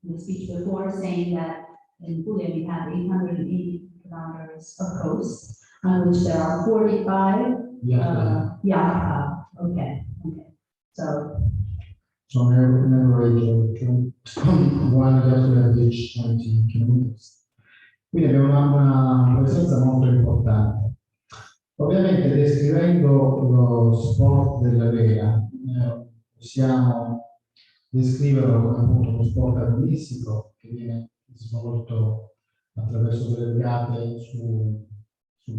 the speech before, saying that in Puglia we have 880 kilometers of coast, on which there are 45 yacht. Okay. So on average, one yacht beach 20 kilometers. Quindi abbiamo una presenza molto importante. Ovviamente descrivendo lo sport della vela, possiamo descriverlo come appunto uno sport agonistico che viene svolto attraverso delle gare su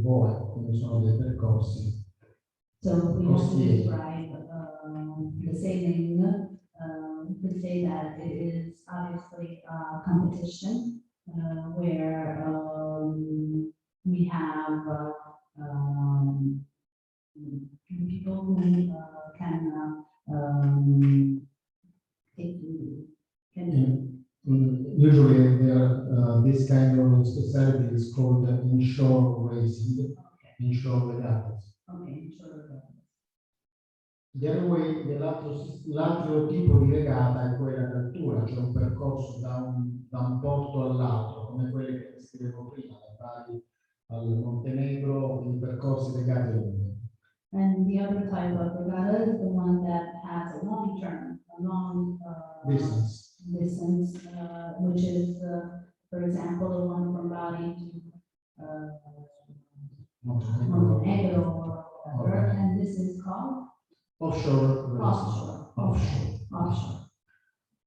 boe, quindi sono dei percorsi we have to costieri. describe the sailing. We could say that it is obviously a competition where we have people who Usually this kind of specialty is called inshore racing, inshore regattas. Okay, sure. The other way, l'altro tipo di regata è quella d'altura, cioè un percorso da un porto all'altro, come quelli che descrivevo prima, da Bari al Montenegro, i percorsi legati lunghi. And the other type of regatta is the one that has a long term, a long Distance. which is, for example, the one from Bali to Montenegro or whatever, Okay. and this is called Offshore racing. Offshore.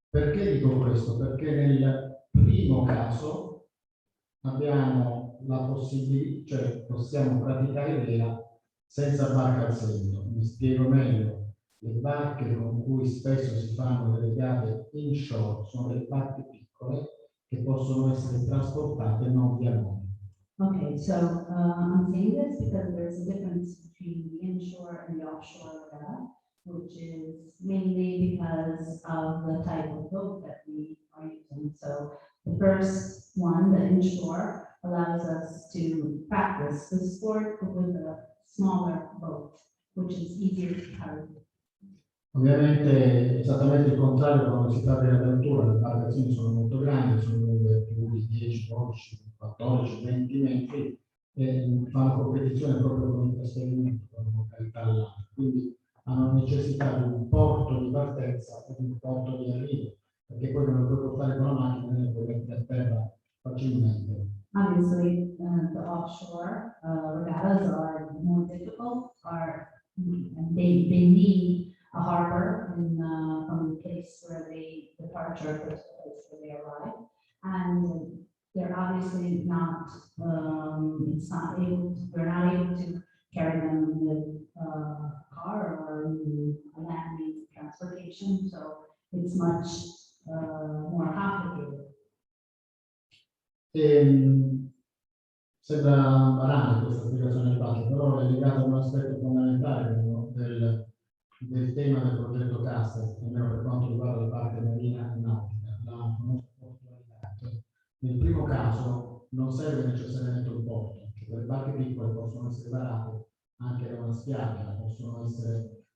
Perché dico questo? Perché nel primo caso abbiamo la possibilità, cioè possiamo praticare vela senza barca al seguito. Mi spiego meglio. Le barche con cui spesso si fanno delle gare inshore sono delle barche piccole che possono essere trasportate non via mare. Okay, so I'm saying this because there's a difference between the inshore and the offshore regatta, which is mainly because of the type of boat that we are using. So the first one, the inshore, allows us to practice the sport with a smaller boat, which is easier to carry. Ovviamente esattamente il contrario quando si parla di avventura, le imbarcazioni sono molto grandi, sono più di 10, 12, 14, 20 metri e fanno competizione proprio con il trasferimento da una località all'altra. Quindi hanno necessità di un porto di partenza e di un porto di arrivo, perché poi non lo puoi portare con la macchina e lo puoi mettere a terra facilmente. Obviously, the offshore regattas are more difficult, and they need a harbor from the place where they departure to the place where they arrive, and they're obviously not. We're not able to carry them with a car or a land means of transportation, so it's much more complicated. Sembra banale questa spiegazione che faccio, però è legata a un aspetto fondamentale del tema del progetto CASTER, almeno per quanto riguarda la parte marina e nautica, la famosa portualità. Nel primo caso non serve necessariamente un porto, cioè le barche piccole possono essere varate anche da una spiaggia,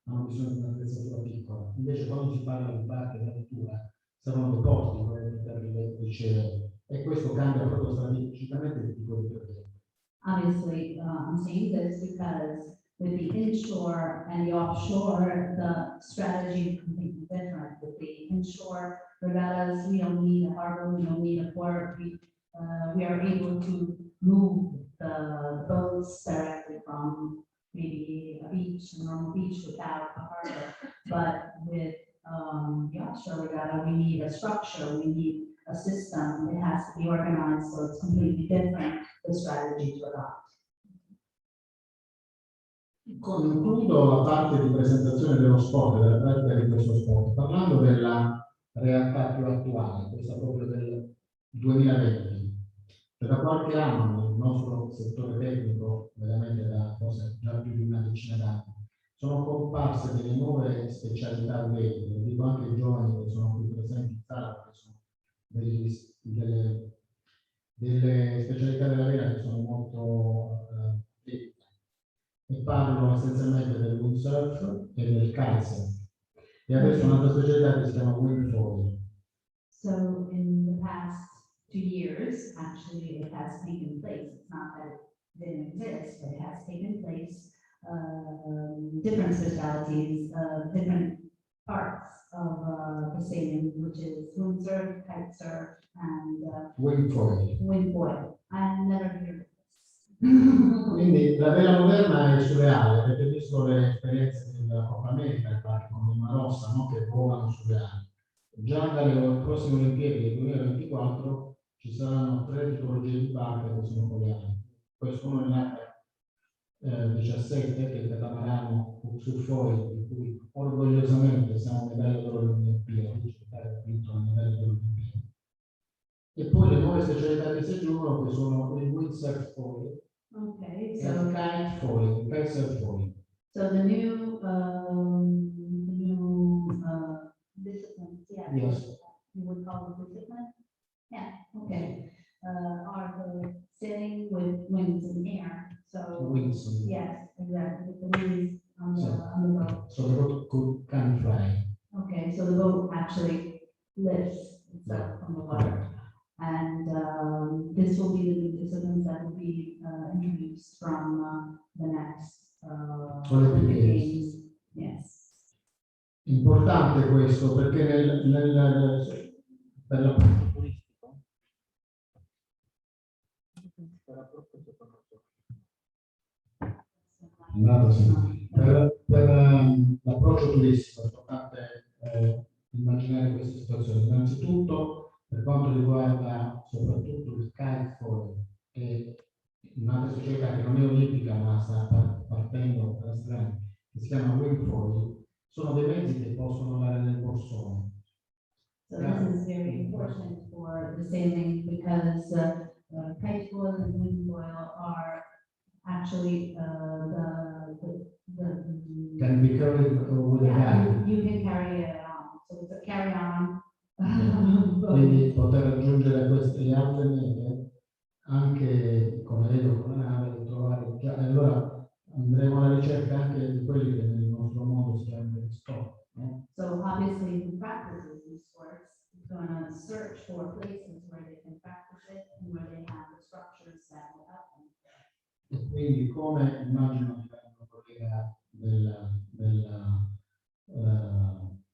hanno bisogno di un'attrezzatura piccola. Invece quando si parla di barche d'altura servono dei porti per ricevere, e questo cambia proprio strategicamente il tipo di progetto. Obviously, I'm saying this because with the inshore and the offshore, the strategy is completely different. With the inshore regattas, we don't need a harbor, we don't need a port. We are able to move the boats directly from maybe a beach, a normal beach, without a harbor. But with the offshore regatta, we need a structure, we need a system. It has to be organized, so it's completely different, the strategy to adopt. Concludo la parte di presentazione dello sport, della pratica di questo sport, parlando della realtà più attuale, questa proprio del 2020. Da qualche anno nel nostro settore tecnico, veramente da forse già più di una decina d'anni, sono comparse delle nuove specialità mediche, lo dico anche ai giovani che sono qui presenti in sala, perché sono delle specialità della vela che sono molto e parlo essenzialmente del windsurf e del kitesurf. E adesso un'altra specialità che si chiama windfoil. So in past 2 years, actually, it has taken place. It's not that it didn't exist, but it has taken place. Different specialities, different parts of the sailing, which is windsurf, kitesurf, and windfoil. I never heard of this. Quindi la vela moderna è sulle ali, avete visto le esperienze della Coppa America, con il Marossa, no? Che volano sulle ali. Già dalle prossime Olimpiadi del 2024 ci saranno 3 tipologie di barche che sono con le ali. Questo uno è l'H17, che è il catamarano su foil, di cui orgogliosamente siamo a livello delle Olimpiadi, l'Italia ha vinto a livello delle Olimpiadi. E poi le nuove specialità che si aggiungono, che sono il windsurf foil, Okay, e so il kite foil, il kitesurf foil. so the new disciplines, yeah. Yes. You would call it discipline? Yeah, okay. Are the sailing with wings in the air, so. Wings. Yes, exactly, with the wings on the, So- on the boat. So the boat can fly. Okay, so the boat actually lifts itself from the water. And this will be the new disciplines that will be introduced from the next Olympic Games. Yes. Importante questo perché per l'approccio turistico per l'approccio turistico è importante immaginare queste situazioni. Innanzitutto per quanto riguarda soprattutto il kite foil e un'altra società che non è olimpica ma sta partendo per la strada, che si chiama wind foil, sono dei mezzi che possono andare nel borsone. So this is very important for the sailing because kite foil and wind foil are actually Can be carried with a bag. you can carry it on, so it's a carry-on. Quindi poter raggiungere queste altre mete anche come vedo con la nave e trovare già. Allora andremo alla ricerca anche di quelli che nel nostro mondo si chiamano gli stop, no? So obviously, who practices these sports is going to search for places where they can practice it and where they have the structures that will help them. E quindi come immagino che un collega dello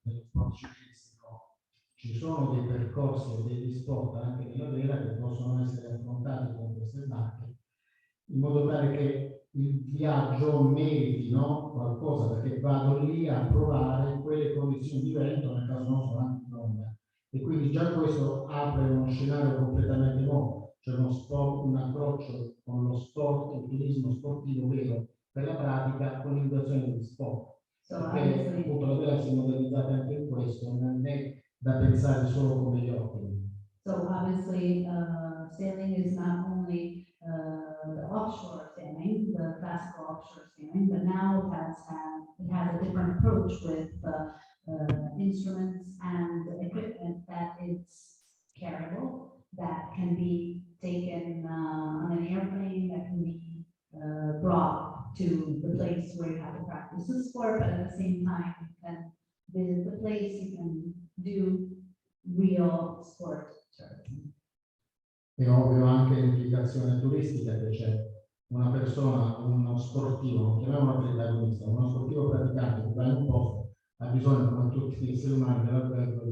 sport ciclistico, ci sono dei percorsi e degli sport anche nella vela che possono essere affrontati con queste barche, in modo tale che il viaggio meriti, no, qualcosa, perché vado lì a provare quelle condizioni di vento, nel caso nostro anche di onda. E quindi già questo apre uno scenario completamente nuovo, cioè un approccio con lo sport, il turismo sportivo vero per la pratica con l'individuazione degli sport. So Perché obviously, appunto la vela si è modernizzata anche in questo, non è da pensare solo come gli occhi. sailing is not only the offshore sailing, the classical offshore sailing, but now it has a different approach with instruments and equipment that is carryable, that can be taken on an airplane, that can be brought to the place where you have to practice the sport, but at the same time, you can visit the place, you can do real sport tourism. È ovvio anche l'implicazione turistica, che c'è una persona, uno sportivo, non chiamiamolo atleta agonista, uno sportivo praticante che va in un posto, ha bisogno, come tutti gli esseri umani, dell'albergo,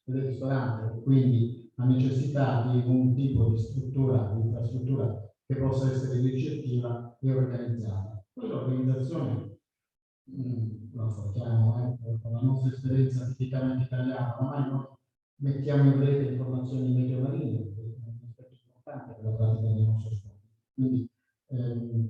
del ristorante, quindi ha necessità di un tipo di struttura, di infrastruttura che possa essere ricettiva e organizzata. Poi l'organizzazione, lo sappiamo, con la nostra esperienza tipicamente italiana, ormai noi mettiamo in rete informazioni meteomarine, per la pratica del nostro sport. Quindi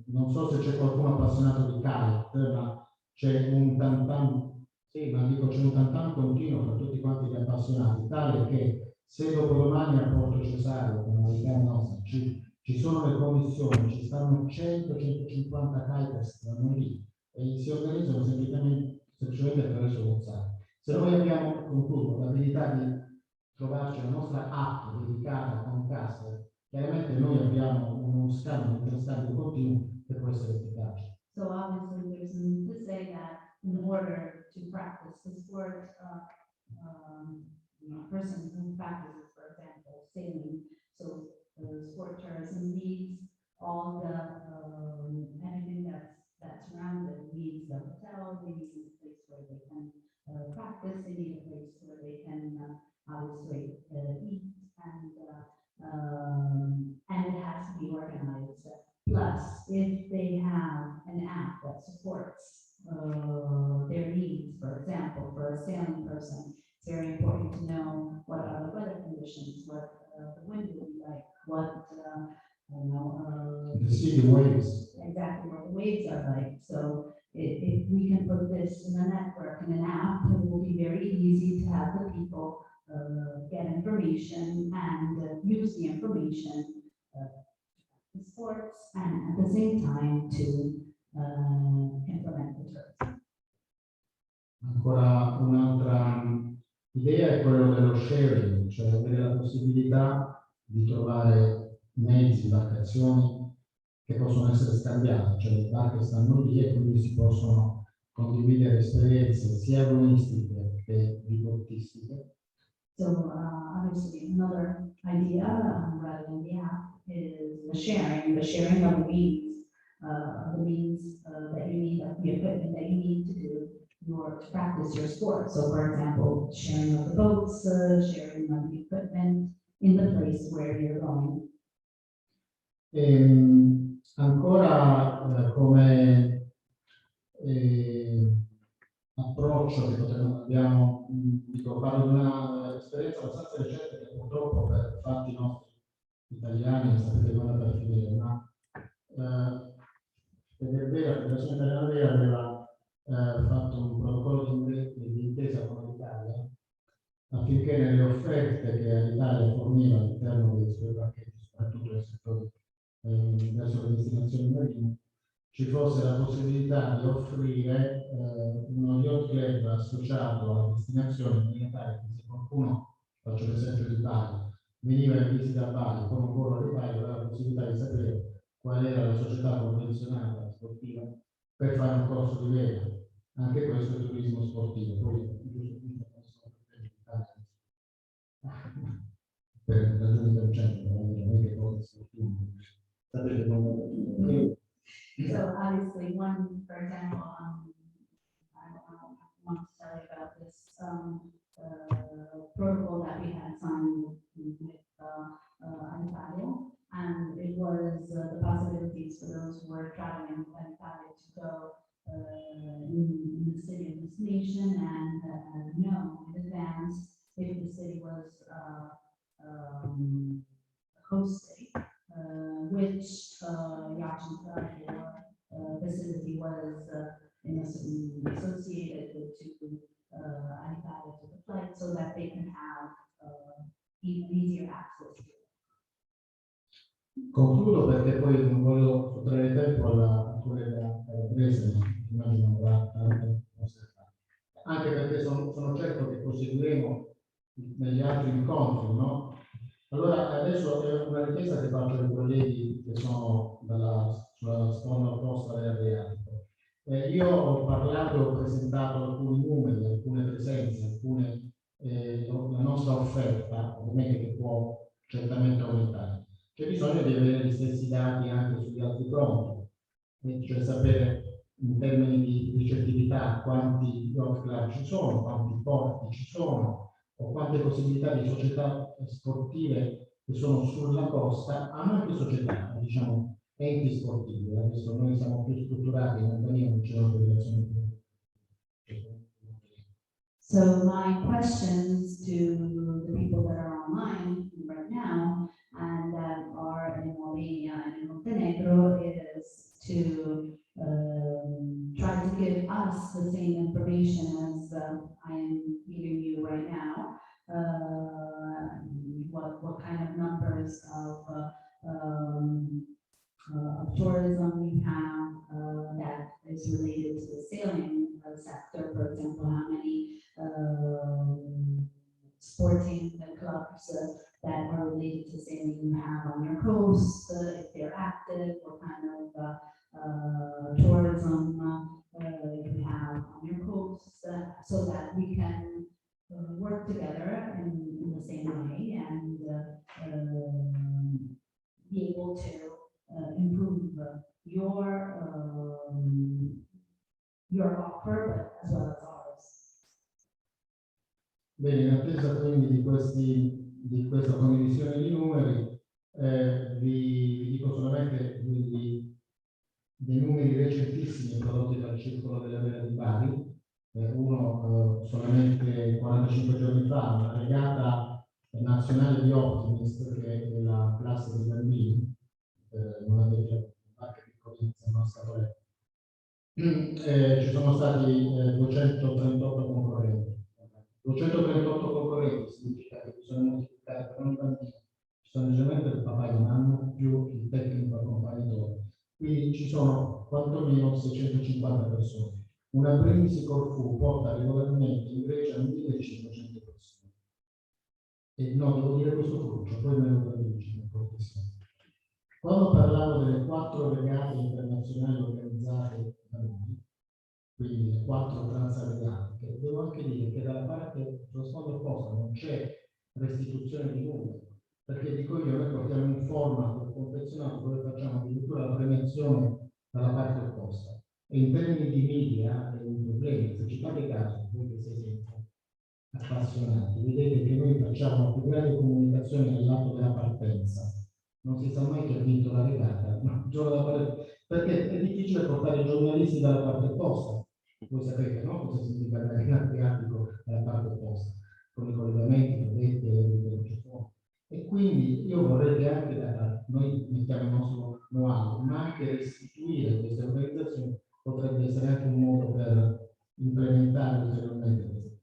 non so se c'è qualcuno appassionato di kite, ma c'è un tantan, sì, ma dico c'è un tantan continuo tra tutti quanti gli appassionati, tale che se dopodomani a Porto Cesario, come la nostra, ci sono le condizioni, ci stanno 100-150 kiters che vanno lì e si organizzano semplicemente attraverso WhatsApp. Se noi abbiamo, concluso, l'abilità di trovarci la nostra app dedicata con Caster, chiaramente noi abbiamo uno scambio, un interscambio continuo che può essere efficace. So obviously, there's need to say that in order to practice the sport, a person who practices, for example, sailing. So sport tourism needs all the everything that's around it. Needs the hotel, they need a place where they can practice, they need a place where they can obviously eat, and it has to be organized. Plus, if they have an app that supports their needs, for example, for a sailing person, it's very important to know what are the weather conditions, what the wind will be like, what The sea waves. exactly what the waves are like. So if we can put this in a network, in an app, it will be very easy to have the people get information and use the information in sports and at the same time to implement the tourism. Ancora un'altra idea è quello dello sharing, cioè avere la possibilità di trovare mezzi, imbarcazioni che possono essere scambiate, cioè le barche stanno lì e quindi si possono condividere esperienze sia agonistiche che diportistiche. So obviously another idea rather than the app is the sharing of the means that you need, of the equipment that you need to do to practice your sport. So for example, sharing of the boats, sharing of the equipment in the place where you're going. Ancora come approccio che abbiamo, parlo di un'esperienza abbastanza recente che purtroppo per fatti nostri italiani sapete come è andata a finire, ma la Federazione Italiana Vera aveva fatto un protocollo di intesa con l'Italia affinché nelle offerte che l'Italia forniva all'interno dei suoi pacchetti, soprattutto nel settore verso le destinazioni marine, ci fosse la possibilità di offrire uno yacht club associato alla destinazione in maniera tale che se qualcuno, faccio l'esempio di Bali, veniva in visita a Bali con un volo di Bali, aveva la possibilità di sapere qual era la società convenzionata sportiva per fare un corso di vela. Anche questo è turismo sportivo. Poi, per ragioni concenti, non è che cose sportive. Sapete come. So obviously one, for example, I want to tell you about this protocol that we had signed with Italia, and it was the possibilities for those who were traveling with Italia to go in the city of destination and know in advance if the city was host city, which yachting club or facility was associated to Italia to the flight, so that they can have easier access to it. Concludo perché poi non voglio sottrarre tempo alla presa, immagino avrà tante cose da fare. Anche perché sono certo che proseguiremo negli altri incontri, no? Allora adesso è una richiesta che faccio ai colleghi che sono sulla sponda opposta dell'Adriatico. Io ho parlato e ho presentato alcuni numeri, alcune presenze, la nostra offerta, ovviamente che può certamente aumentare. C'è bisogno di avere gli stessi dati anche sugli altri fronti, cioè sapere in termini di ricettività quanti yacht club ci sono, quanti porti ci sono, o quante possibilità di società sportive che sono sulla costa, hanno anche società, diciamo, enti sportivi. Adesso noi siamo più strutturati, in Albania non c'è una federazione più. So my questions to the people that are online right now and that are in Albania and in Montenegro is to try to give us the same information as I am giving you right now. What kind of numbers of tourism we have that is related to the sailing sector, for example, how many sporting clubs that are related to sailing you have on your coast, if they're active, what kind of tourism you have on your coast, so that we can work together in the same way and able to improve your offer, but as well as ours. Bene, in attesa quindi di questa condivisione di numeri, vi dico solamente quindi dei numeri recentissimi prodotti dal Circolo della Vera di Bari. Uno solamente 45 giorni fa, una regata nazionale di Optimist, che è la classe dei bambini, non avete anche piccolini, se non scatolette. Ci sono stati 238 concorrenti. 238 concorrenti significa che bisogna moltiplicare per ogni bambino. Ci sono leggermente il papà e la mamma più il tecnico accompagnatore. Quindi ci sono quantomeno 650 persone. Una Brindisi Corfù porta regolarmente in Grecia 1500 persone. E no, devo dire questo crucio, poi me lo traduci per cortesia. Quando parlavo delle 4 regate internazionali organizzate da noi, quindi le 4 transatlantiche, devo anche dire che dalla parte dello sfondo opposto non c'è restituzione di numeri, perché dico io, noi portiamo un format confezionato dove facciamo addirittura la premiazione dalla parte opposta. E in termini di media è un problema. Se ci fate caso, voi che siete appassionati, vedete che noi facciamo la più grande comunicazione nell'atto della partenza. Non si sa mai chi ha vinto la regata, ma perché è difficile portare i giornalisti dalla parte opposta. Voi sapete, no? Cosa significa andare in Adriatico dalla parte opposta, con i collegamenti, vedete, e quindi io vorrei che anche noi mettiamo il nostro know-how, ma anche restituire queste organizzazioni potrebbe essere anche un modo per implementare ulteriormente questo.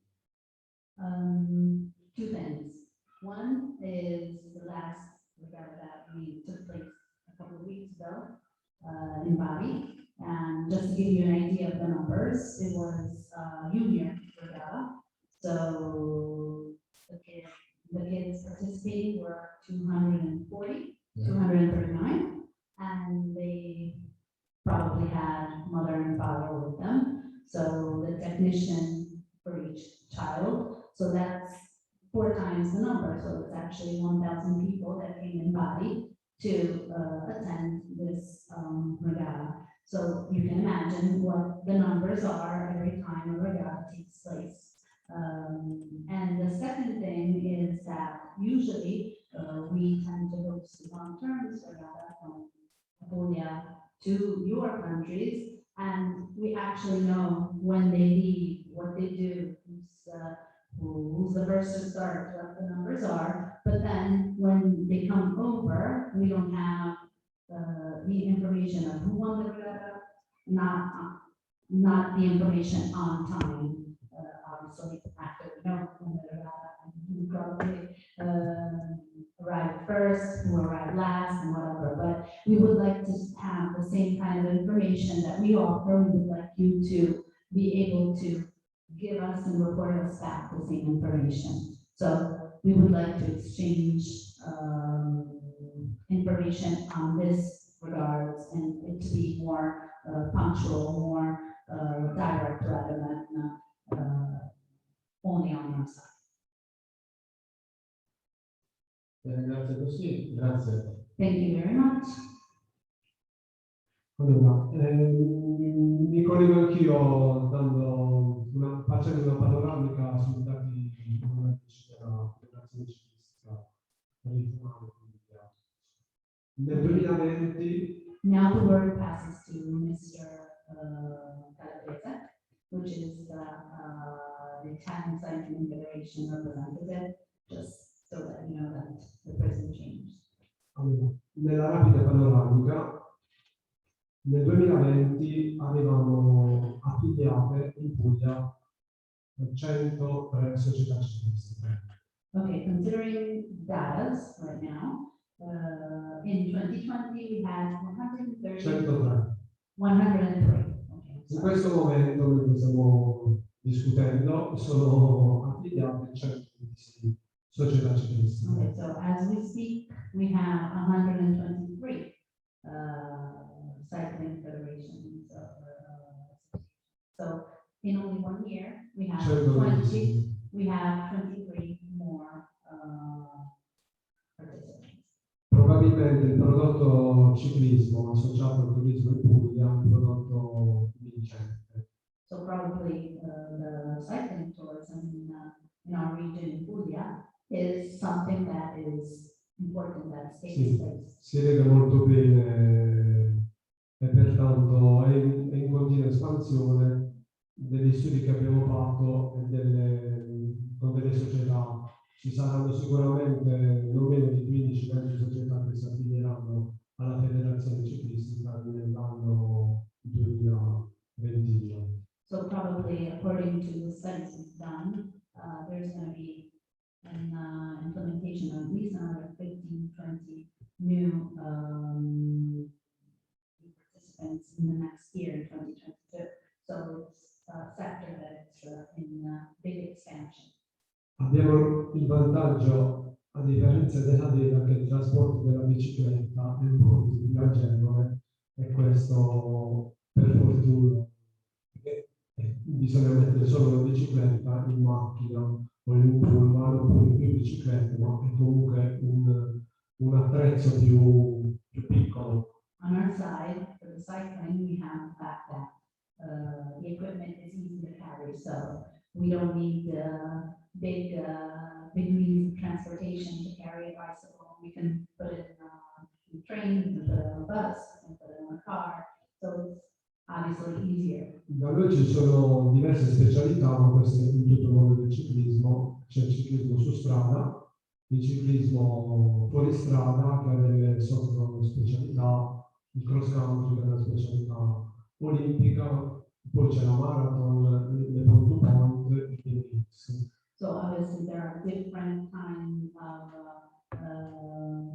Two things. One is the last regata that we took place a couple of weeks ago in Bari. And just to give you an idea of the numbers, it was junior regata. So the kids participating were 240, 239, and they probably had mother and father with them. So the technician for each child. So that's 4 times the number. So it's actually 1,000 people that came in Bali to attend this regata. So you can imagine what the numbers are every time a regata takes place. And the second thing is that usually we tend to host the long-term regata from Albania to your countries, and we actually know when they leave, what they do, who's the first to start, what the numbers are. But then when they come over, we don't have the information of who won the regatta, not the information on time. Obviously, after we know when the regatta, who probably arrived first, who arrived last, and whatever. But we would like to have the same kind of information that we offer. We would like you to be able to give us and report us back the same information. So we would like to exchange information on this regards and it to be more punctual, more direct rather than only on our side. Grazie così, grazie. Thank you very much. Allora, mi collego anch'io facendo una panoramica sui dati numerici della Federazione Ciclistica Regionale. Nel 2020 Now the word passes to Mr. Calabrese, which is the Italian Cycling Federation representative, just so that you know that the person changed. allora, nella rapida panoramica, nel 2020 avevamo affiliate in Puglia 103 società ciclistiche. Okay, considering data right now, in 2020 we had 130. 103. 103. Okay, In questo momento, mentre stiamo discutendo, sono affiliate 126 società ciclistiche. Okay, so as we speak, we have 123 cycling federations. So in only 1 year, we have 126. we have 23 more participants. probabilmente il prodotto ciclismo associato al turismo in Puglia è un prodotto vincente. So probably the cycling tourism in our region in Puglia is something that is important, that takes Sì, place. si vede molto bene e pertanto è in continua espansione degli studi che abbiamo fatto e con delle società. Ci saranno sicuramente non meno di 15-20 società che si affilieranno alla federazione ciclistica nell'anno 2022. So probably according to the studies we've done, there's going to be an implementation of at least another 15-20 new participants in the next year in 2022. So it's a sector that's in big expansion. Abbiamo il vantaggio, a differenza della vela, che il trasporto della bicicletta è molto più agevole e questo per fortuna. Bisogna mettere solo la bicicletta in macchina o in un pullman oppure più biciclette, ma è comunque un attrezzo più piccolo. On our side, for the cycling, we have the fact that the equipment is easy to carry, so we don't need big means of transportation to carry a bicycle. We can put it in a train, we can put it on a bus, we can put it on a car, so it's obviously easier. Da noi ci sono diverse specialità, ma questo è in tutto il mondo del ciclismo. C'è il ciclismo su strada, il ciclismo fuori strada che ha delle specialità, il cross country che è una specialità olimpica, poi c'è la marathon, le point to point e il mix. So obviously there are different kinds of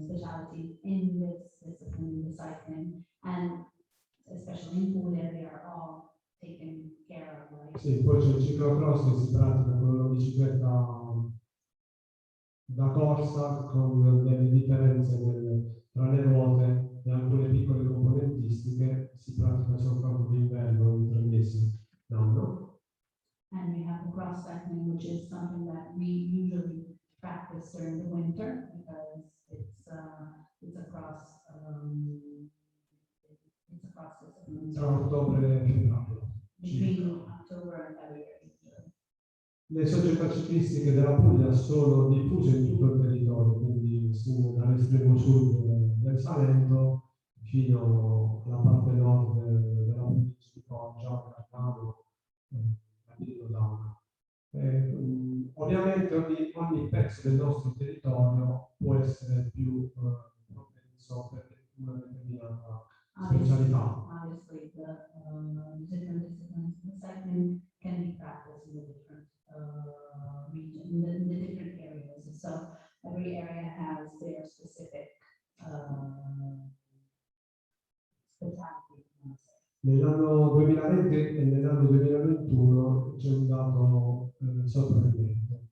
specialties in this discipline, the cycling, and especially in Puglia, they are all taken care of, right? Sì, poi c'è il ciclocross che si pratica con la bicicletta da corsa con delle differenze tra le ruote e alcune piccole componentistiche, si pratica soltanto d'inverno in 3 mesi l'anno. And we have the cross cycling, which is something that we usually practice during the winter because it's across discipline. Tra ottobre e febbraio. Between October and February. Le società ciclistiche della Puglia sono diffuse in tutto il territorio, quindi dall'estremo sud del Salento fino alla parte nord della provincia di Foggia, Cardano, ovviamente ogni pezzo del nostro territorio può essere più propenso per una determinata specialità. Obviously, the different disciplines, the cycling can be practiced in the different region, in the different areas. So every area has their specific specialty. Nell'anno 2020 e nell'anno 2021 c'è un dato sorprendente.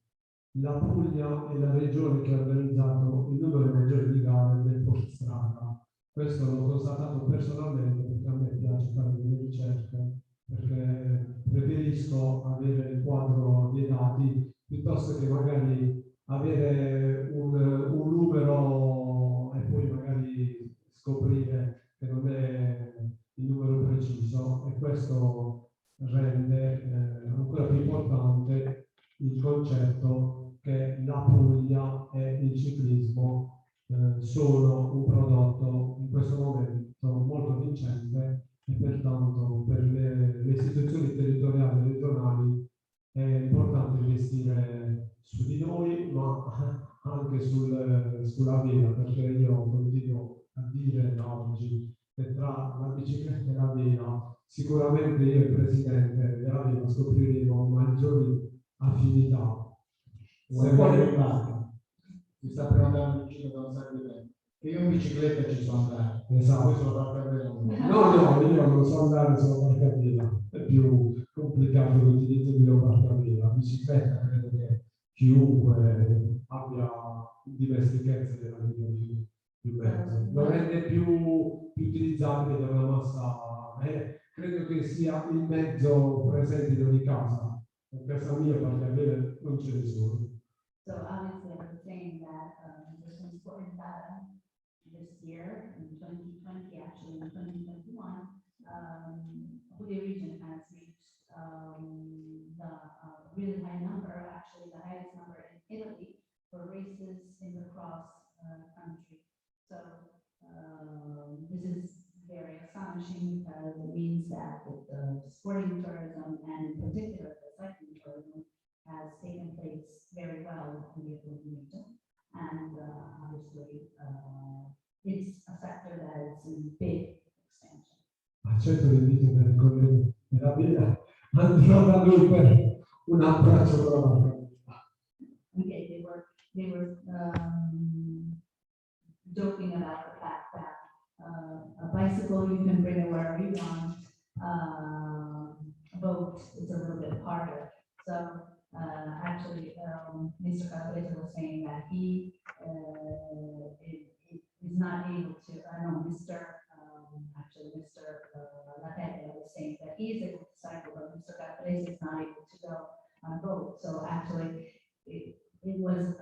La Puglia è la regione che ha organizzato il numero maggiore di gare del fuoristrada. Questo l'ho constatato personalmente perché a me piace fare delle ricerche, perché preferisco avere il quadro dei dati piuttosto che magari avere un numero e poi magari scoprire che non è il numero preciso, e questo rende ancora più importante il concetto che la Puglia e il ciclismo sono un prodotto in questo momento molto vincente e pertanto per le istituzioni territoriali regionali è importante investire su di noi, ma anche sulla via, perché io continuo a dire da oggi che tra la bicicletta e la vela sicuramente io e il presidente della vela scopriremo maggiori affinità. Se vuole in barca, si sta prenotando vicino da un sacco di tempo. Che io in bicicletta ci so andare, Esatto. poi sono barca a vela. No, io non so andare sulla barca a vela, è più complicato l'utilizzo di una barca a vela. La bicicletta credo che chiunque abbia dimestichezza della vita più mezzo. Lo rende più utilizzabile da una massa, credo che sia il mezzo presente in ogni casa. In casa mia barca a vela non ce ne sono. So obviously, I was saying that this is important data this year, in 2020, actually in 2021, Puglia region has reached the really high number, actually the highest number in Italy for races in the cross country. So this is very astonishing because it means that the sporting tourism and in particular the cycling tourism has taken place very well in the Italy region. And obviously it's a sector that is in big expansion. Accetto l'invito del collega della via, andrò da lui per un abbraccio con la mano. Okay, they were joking about the fact that a bicycle you can bring it wherever you want. A boat is a little bit harder. So actually, Mr. Calabrese was saying that he is not able to. Actually, Mr. Latella was saying that he is able to cycle, but Mr. Calabrese is not able to go on a boat. So actually, it was.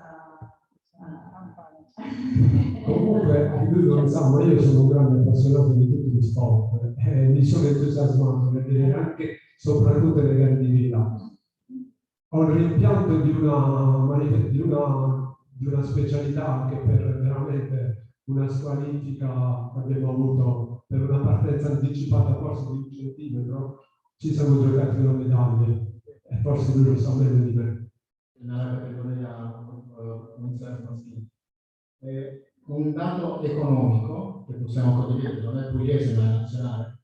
Comunque, lui non sa, ma io sono un grande appassionato di tutti gli sport e mi sono entusiasmato nel vedere anche, soprattutto le gare di villa. Ho il rimpianto di una specialità che per veramente una squalifica che abbiamo avuto per una partenza anticipata forse di un centimetro, ci siamo giocati una medaglia e forse lui lo sa meglio di me. Nella categoria unisex maschile. Un dato economico che possiamo condividere, non è pugliese ma è nazionale,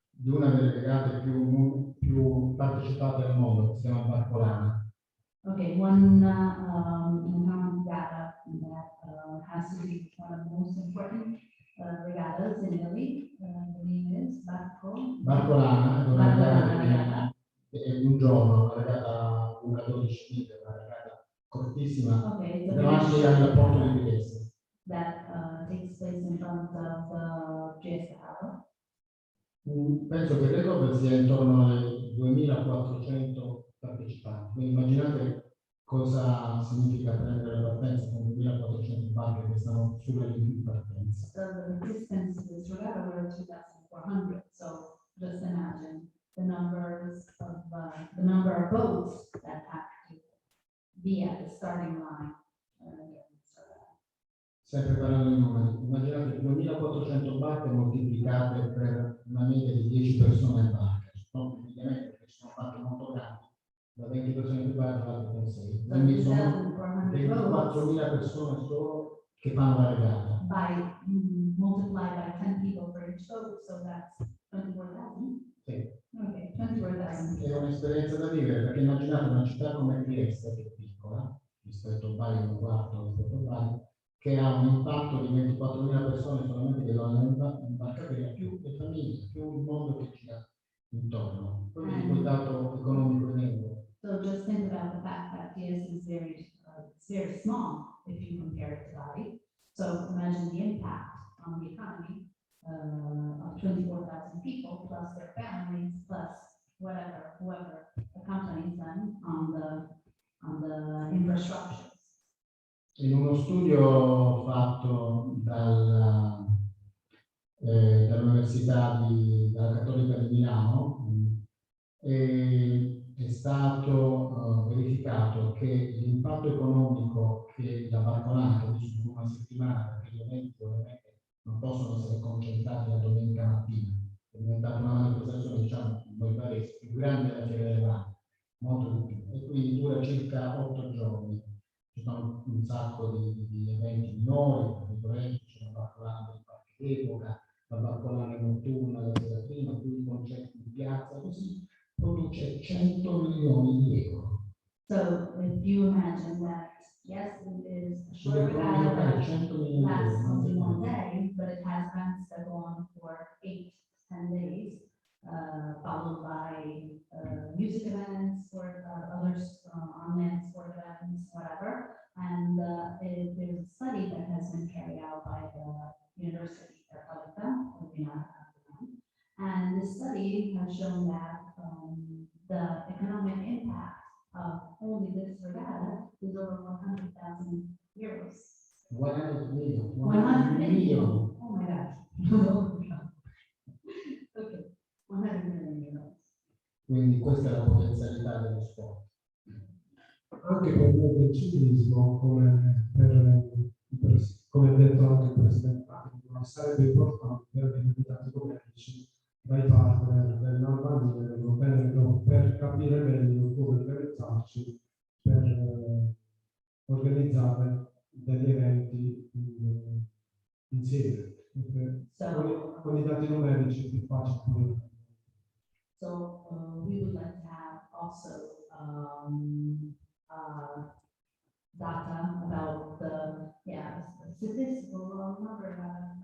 di una delle regate più partecipate al mondo, che si chiama Barcolana. Okay, one economic data that has to be one of the most important regattas in Italy. The name is Barcolana è una regata di un giorno, una regata lunga 12 miglia, una regata cortissima, Okay, davanti al porto di Trieste. That takes place in front of Trieste. Penso che il record sia intorno ai 2400 partecipanti. Quindi immaginate cosa significa prendere la partenza con 2400 barche che stanno sulla linea di partenza. So the participants in this regatta were 2,400. So just imagine the number of boats that have to be at the starting line. Sempre parlando di numeri, immaginate 2400 barche moltiplicate per una media di 10 persone a barca. Sono ovviamente perché ci sono barche molto grandi, da 20 persone più barche altre con 6. Quindi sono 24.000 persone solo che fanno la regata. Multiply by 10 people per each boat, so that's 24,000. Sì. Okay, 24,000. È un'esperienza da vivere, perché immaginate una città come Trieste, che è piccola, rispetto a Bari, un quarto rispetto a Bari, che ha un impatto di 24.000 persone solamente che vanno in barcateria, più le famiglie, più il mondo che gira intorno. Poi il dato economico in euro. So just think about the fact that TS is very small if you compare it to Bari. So imagine the impact on the economy of 24,000 people plus their families plus whoever accompanies them on the infrastructure. In uno studio fatto dall'Università della Cattolica di Milano è stato verificato che l'impatto economico che la Barcolana ha avuto in una settimana, perché gli eventi ovviamente non possono essere concentrati la domenica mattina, è diventata una manifestazione, diciamo, noi paresi, più grande della Fiera delle Lane, molto di più, e quindi dura circa 8 giorni. Ci sono un sacco di eventi minori, c'è la Barcolana del parco d'epoca, la Barcolana notturna la sera prima, più i concerti in piazza, così produce 100 milioni di euro. So if you imagine that, yes, it is a short Sull'economia locale regatta 100 milioni di lasts euro. only one day, but it has events that go on for 8 to 10 days, followed by music events or others online sport events, whatever. And there's a study that has been carried out by the University of Albania, and the study has shown that the economic impact of only this regatta is over 100,000 euros. 100 million. 100 million. Ok, 100 million euros. Quindi questa è la potenzialità dello sport. Anche per noi del ciclismo, come ha detto anche il Presidente, sarebbe importante avere invitati commerci dai partner dell'Albania e del Montenegro per capire meglio come organizzarci per organizzare degli eventi insieme. Con i dati numerici è più facile. So we would like to have also data about the statistical number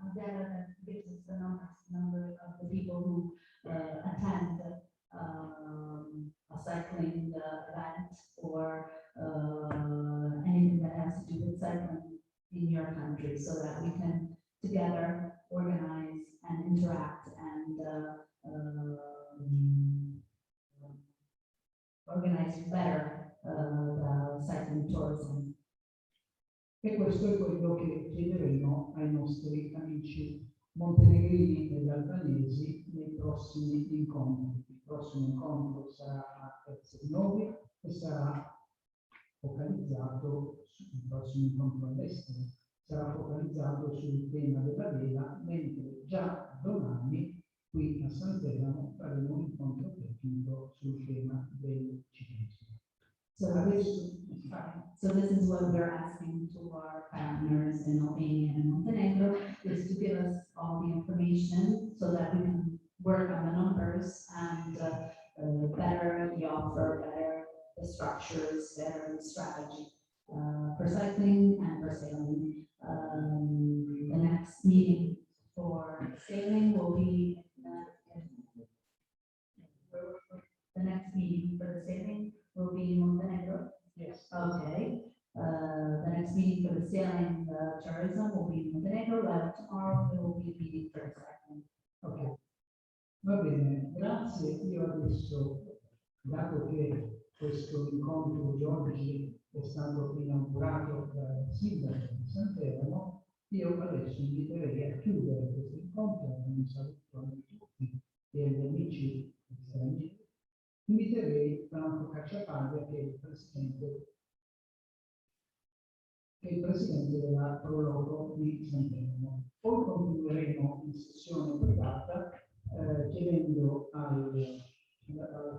of data that gives us the number of the people who attend a cycling event or anything that has to do with cycling in your country, so that we can together organize and interact and organize better the cycling tourism. E questo è quello che chiederemo ai nostri amici montenegrini e albanesi nei prossimi incontri. Il prossimo incontro sarà a Novi e sarà focalizzato sul prossimo incontro all'estero, sarà focalizzato sul tema della vela, mentre già domani qui a Santeramo faremo un incontro tecnico sul tema del ciclismo. So this is what we're asking to our partners in Albania and Montenegro, is to give us all the information so that we can work on the numbers and better the offer, better the structures, better the strategy for cycling and for sailing. The next meeting for sailing will be the next meeting for the sailing will be in Montenegro. Yes. Okay. The next meeting for the sailing tourism will be in Montenegro, while tomorrow there will be a meeting for cycling. Ok. Va bene, grazie. Io adesso, dato che questo incontro di oggi è stato inaugurato dal sindaco di Santeramo, io adesso inviterei a chiudere questo incontro con un saluto a tutti e agli amici stranieri. Inviterei Franco Cacciapaglia, che è il presidente della Proloco di Santeramo. Poi continueremo in sessione privata chiedendo al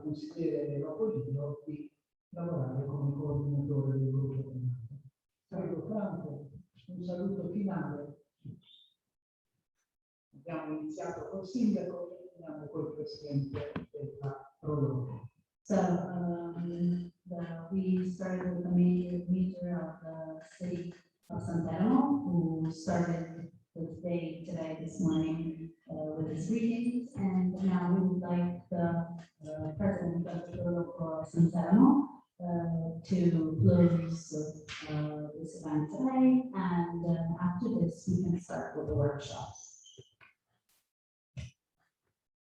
consigliere Lopolino di lavorare come coordinatore del gruppo primato. Prego Franco, un saluto finale. Abbiamo iniziato col sindaco e finiamo col presidente della Proloco. So we started with the mayor of the city of Santeramo, who started the day today, this morning, with his greetings, and now we would like the president of the local Santeramo to close this event today, and after this we can start with the workshops.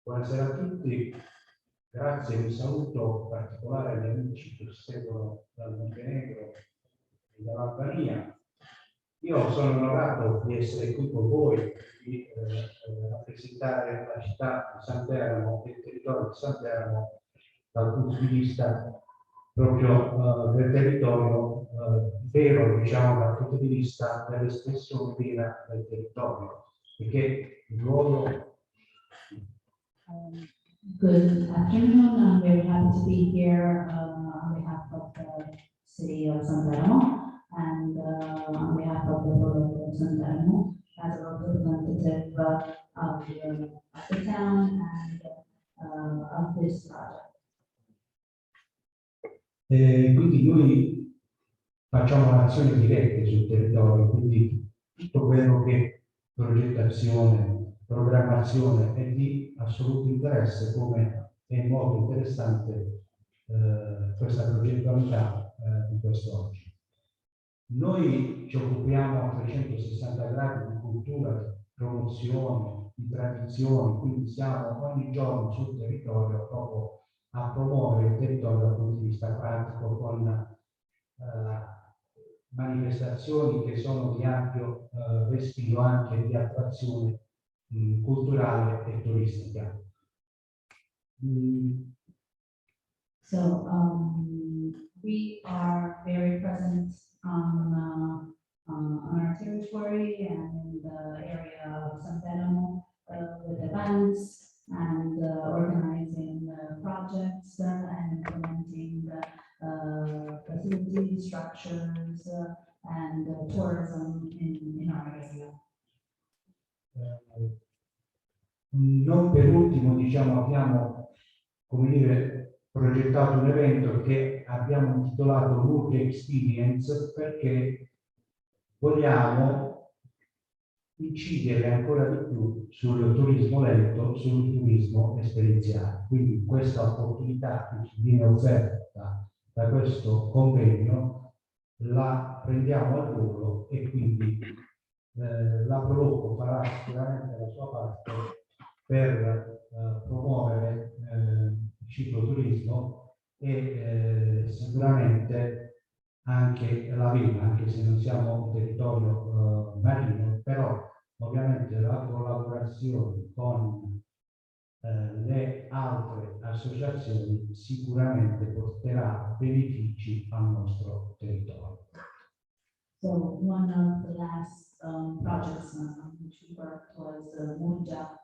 Buonasera a tutti, grazie, un saluto particolare agli amici che seguono dal Montenegro e dall'Albania. Io sono onorato di essere qui con voi, di rappresentare la città di Santeramo e il territorio di Santeramo dal punto di vista proprio del territorio vero, diciamo, dal punto di vista dell'espressione vera del territorio, perché il luogo. Good afternoon. I'm very happy to be here on behalf of the city of Santeramo and on behalf of the borough of Santeramo as a representative of the town and of this project. Quindi noi facciamo azioni dirette sul territorio, quindi tutto quello che progettazione, programmazione è di assoluto interesse, come è molto interessante questa progettualità di quest'oggi. Noi ci occupiamo a 360 gradi di cultura, di promozione, di tradizioni, quindi siamo ogni giorno sul territorio proprio a promuovere il territorio dal punto di vista pratico con manifestazioni che sono di ampio respiro anche di attrazione culturale e turistica. So we are very present on our territory and in the area of San Telmo with events and organizing projects and implementing facility structures and tourism in our area. Non per ultimo, diciamo, abbiamo, come dire, progettato un evento che abbiamo intitolato Multi Experience perché vogliamo incidere ancora di più sul turismo lento, sul turismo esperienziale. Quindi questa opportunità che ci viene offerta da questo convegno la prendiamo al volo e quindi la Proloco farà sicuramente la sua parte per promuovere il cicloturismo e sicuramente anche la vita, anche se non siamo un territorio marino, però ovviamente la collaborazione con le altre associazioni sicuramente porterà benefici al nostro territorio. So one of the last projects on which we worked was the Muja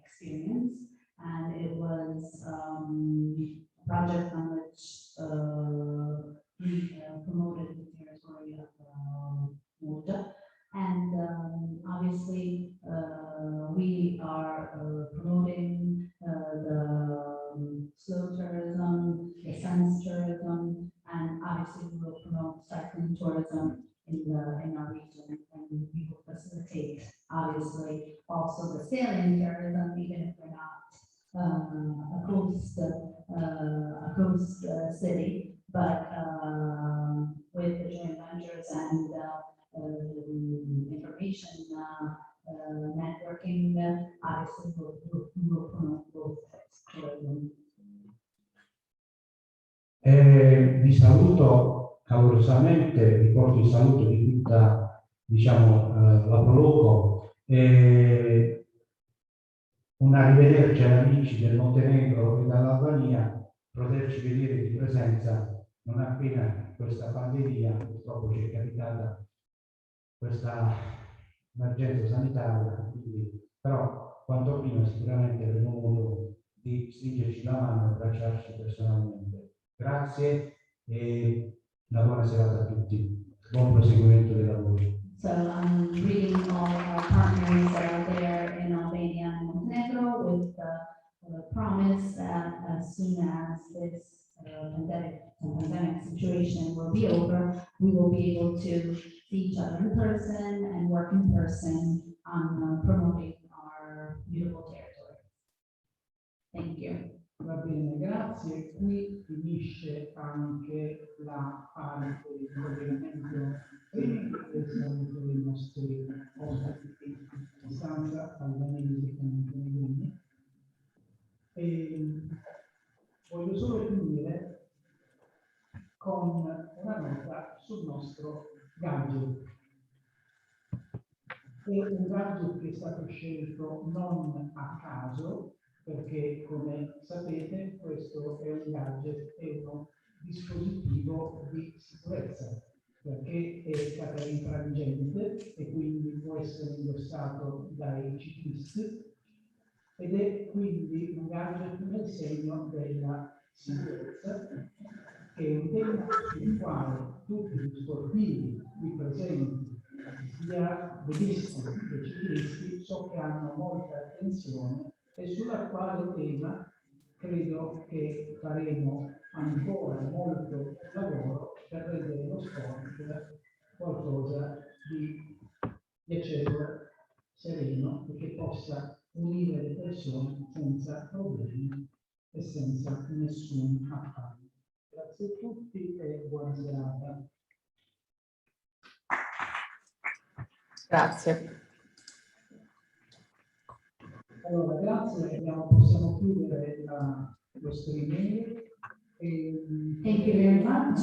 experience, and it was a project on which we promoted the territory of Muja. And obviously, we are promoting the slow tourism, the sense tourism, and obviously we will promote cycling tourism in our region, and we will facilitate obviously also the sailing tourism, even if we're not a coast city, but with the joint ventures and information networking, obviously we'll promote both tourism. Vi saluto calorosamente, vi porto il saluto di tutta, diciamo, la Proloco. Un arrivederci agli amici del Montenegro e dall'Albania, poterci vedere di presenza non appena questa pandemia purtroppo ci è capitata questa emergenza sanitaria, quindi, però quanto prima sicuramente avremo modo di stringerci la mano e abbracciarci personalmente. Grazie e una buona serata a tutti. Buon proseguimento dei lavori. So I'm greeting all our partners that are there in Albania and Montenegro with the promise that as soon as this pandemic situation will be over, we will be able to see each other in person and work in person on promoting our beautiful territory. Thank you. Va bene, grazie. Qui finisce anche la parte di collegamento e saluto dei nostri ospiti a distanza albanesi e montenegrini. E voglio solo finire con una nota sul nostro gadget. È un gadget che è stato scelto non a caso, perché come sapete questo è un gadget, è uno dispositivo di sicurezza, perché è caterinfrangente e quindi può essere indossato dai ciclisti ed è quindi un gadget nel segno della sicurezza, che è un tema sul quale tutti gli sportivi qui presenti, sia vedisti che ciclisti, so che hanno molta attenzione e sulla quale tema credo che faremo ancora molto lavoro per rendere lo sport qualcosa di piacevole, sereno e che possa unire le persone senza problemi e senza nessun affanno. Grazie a tutti e buona serata. Grazie. Allora, grazie, possiamo chiudere lo streaming. Thank you very much.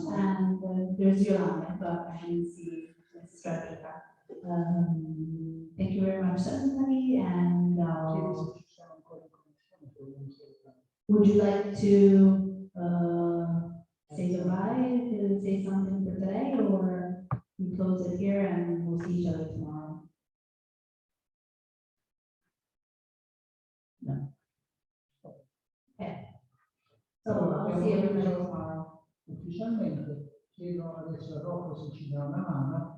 And there's Yolanda, but I didn't see Mrs. Rodriguez. Thank you very much, everybody, and Chiedi se ci siamo ancora in connessione per un secondo. would you like to say goodbye, to say something for today, or we close it here and we'll see each other tomorrow? No. Okay. So I'll see everybody tomorrow. Ufficialmente chiedo adesso a Rocco se ci dà una mano.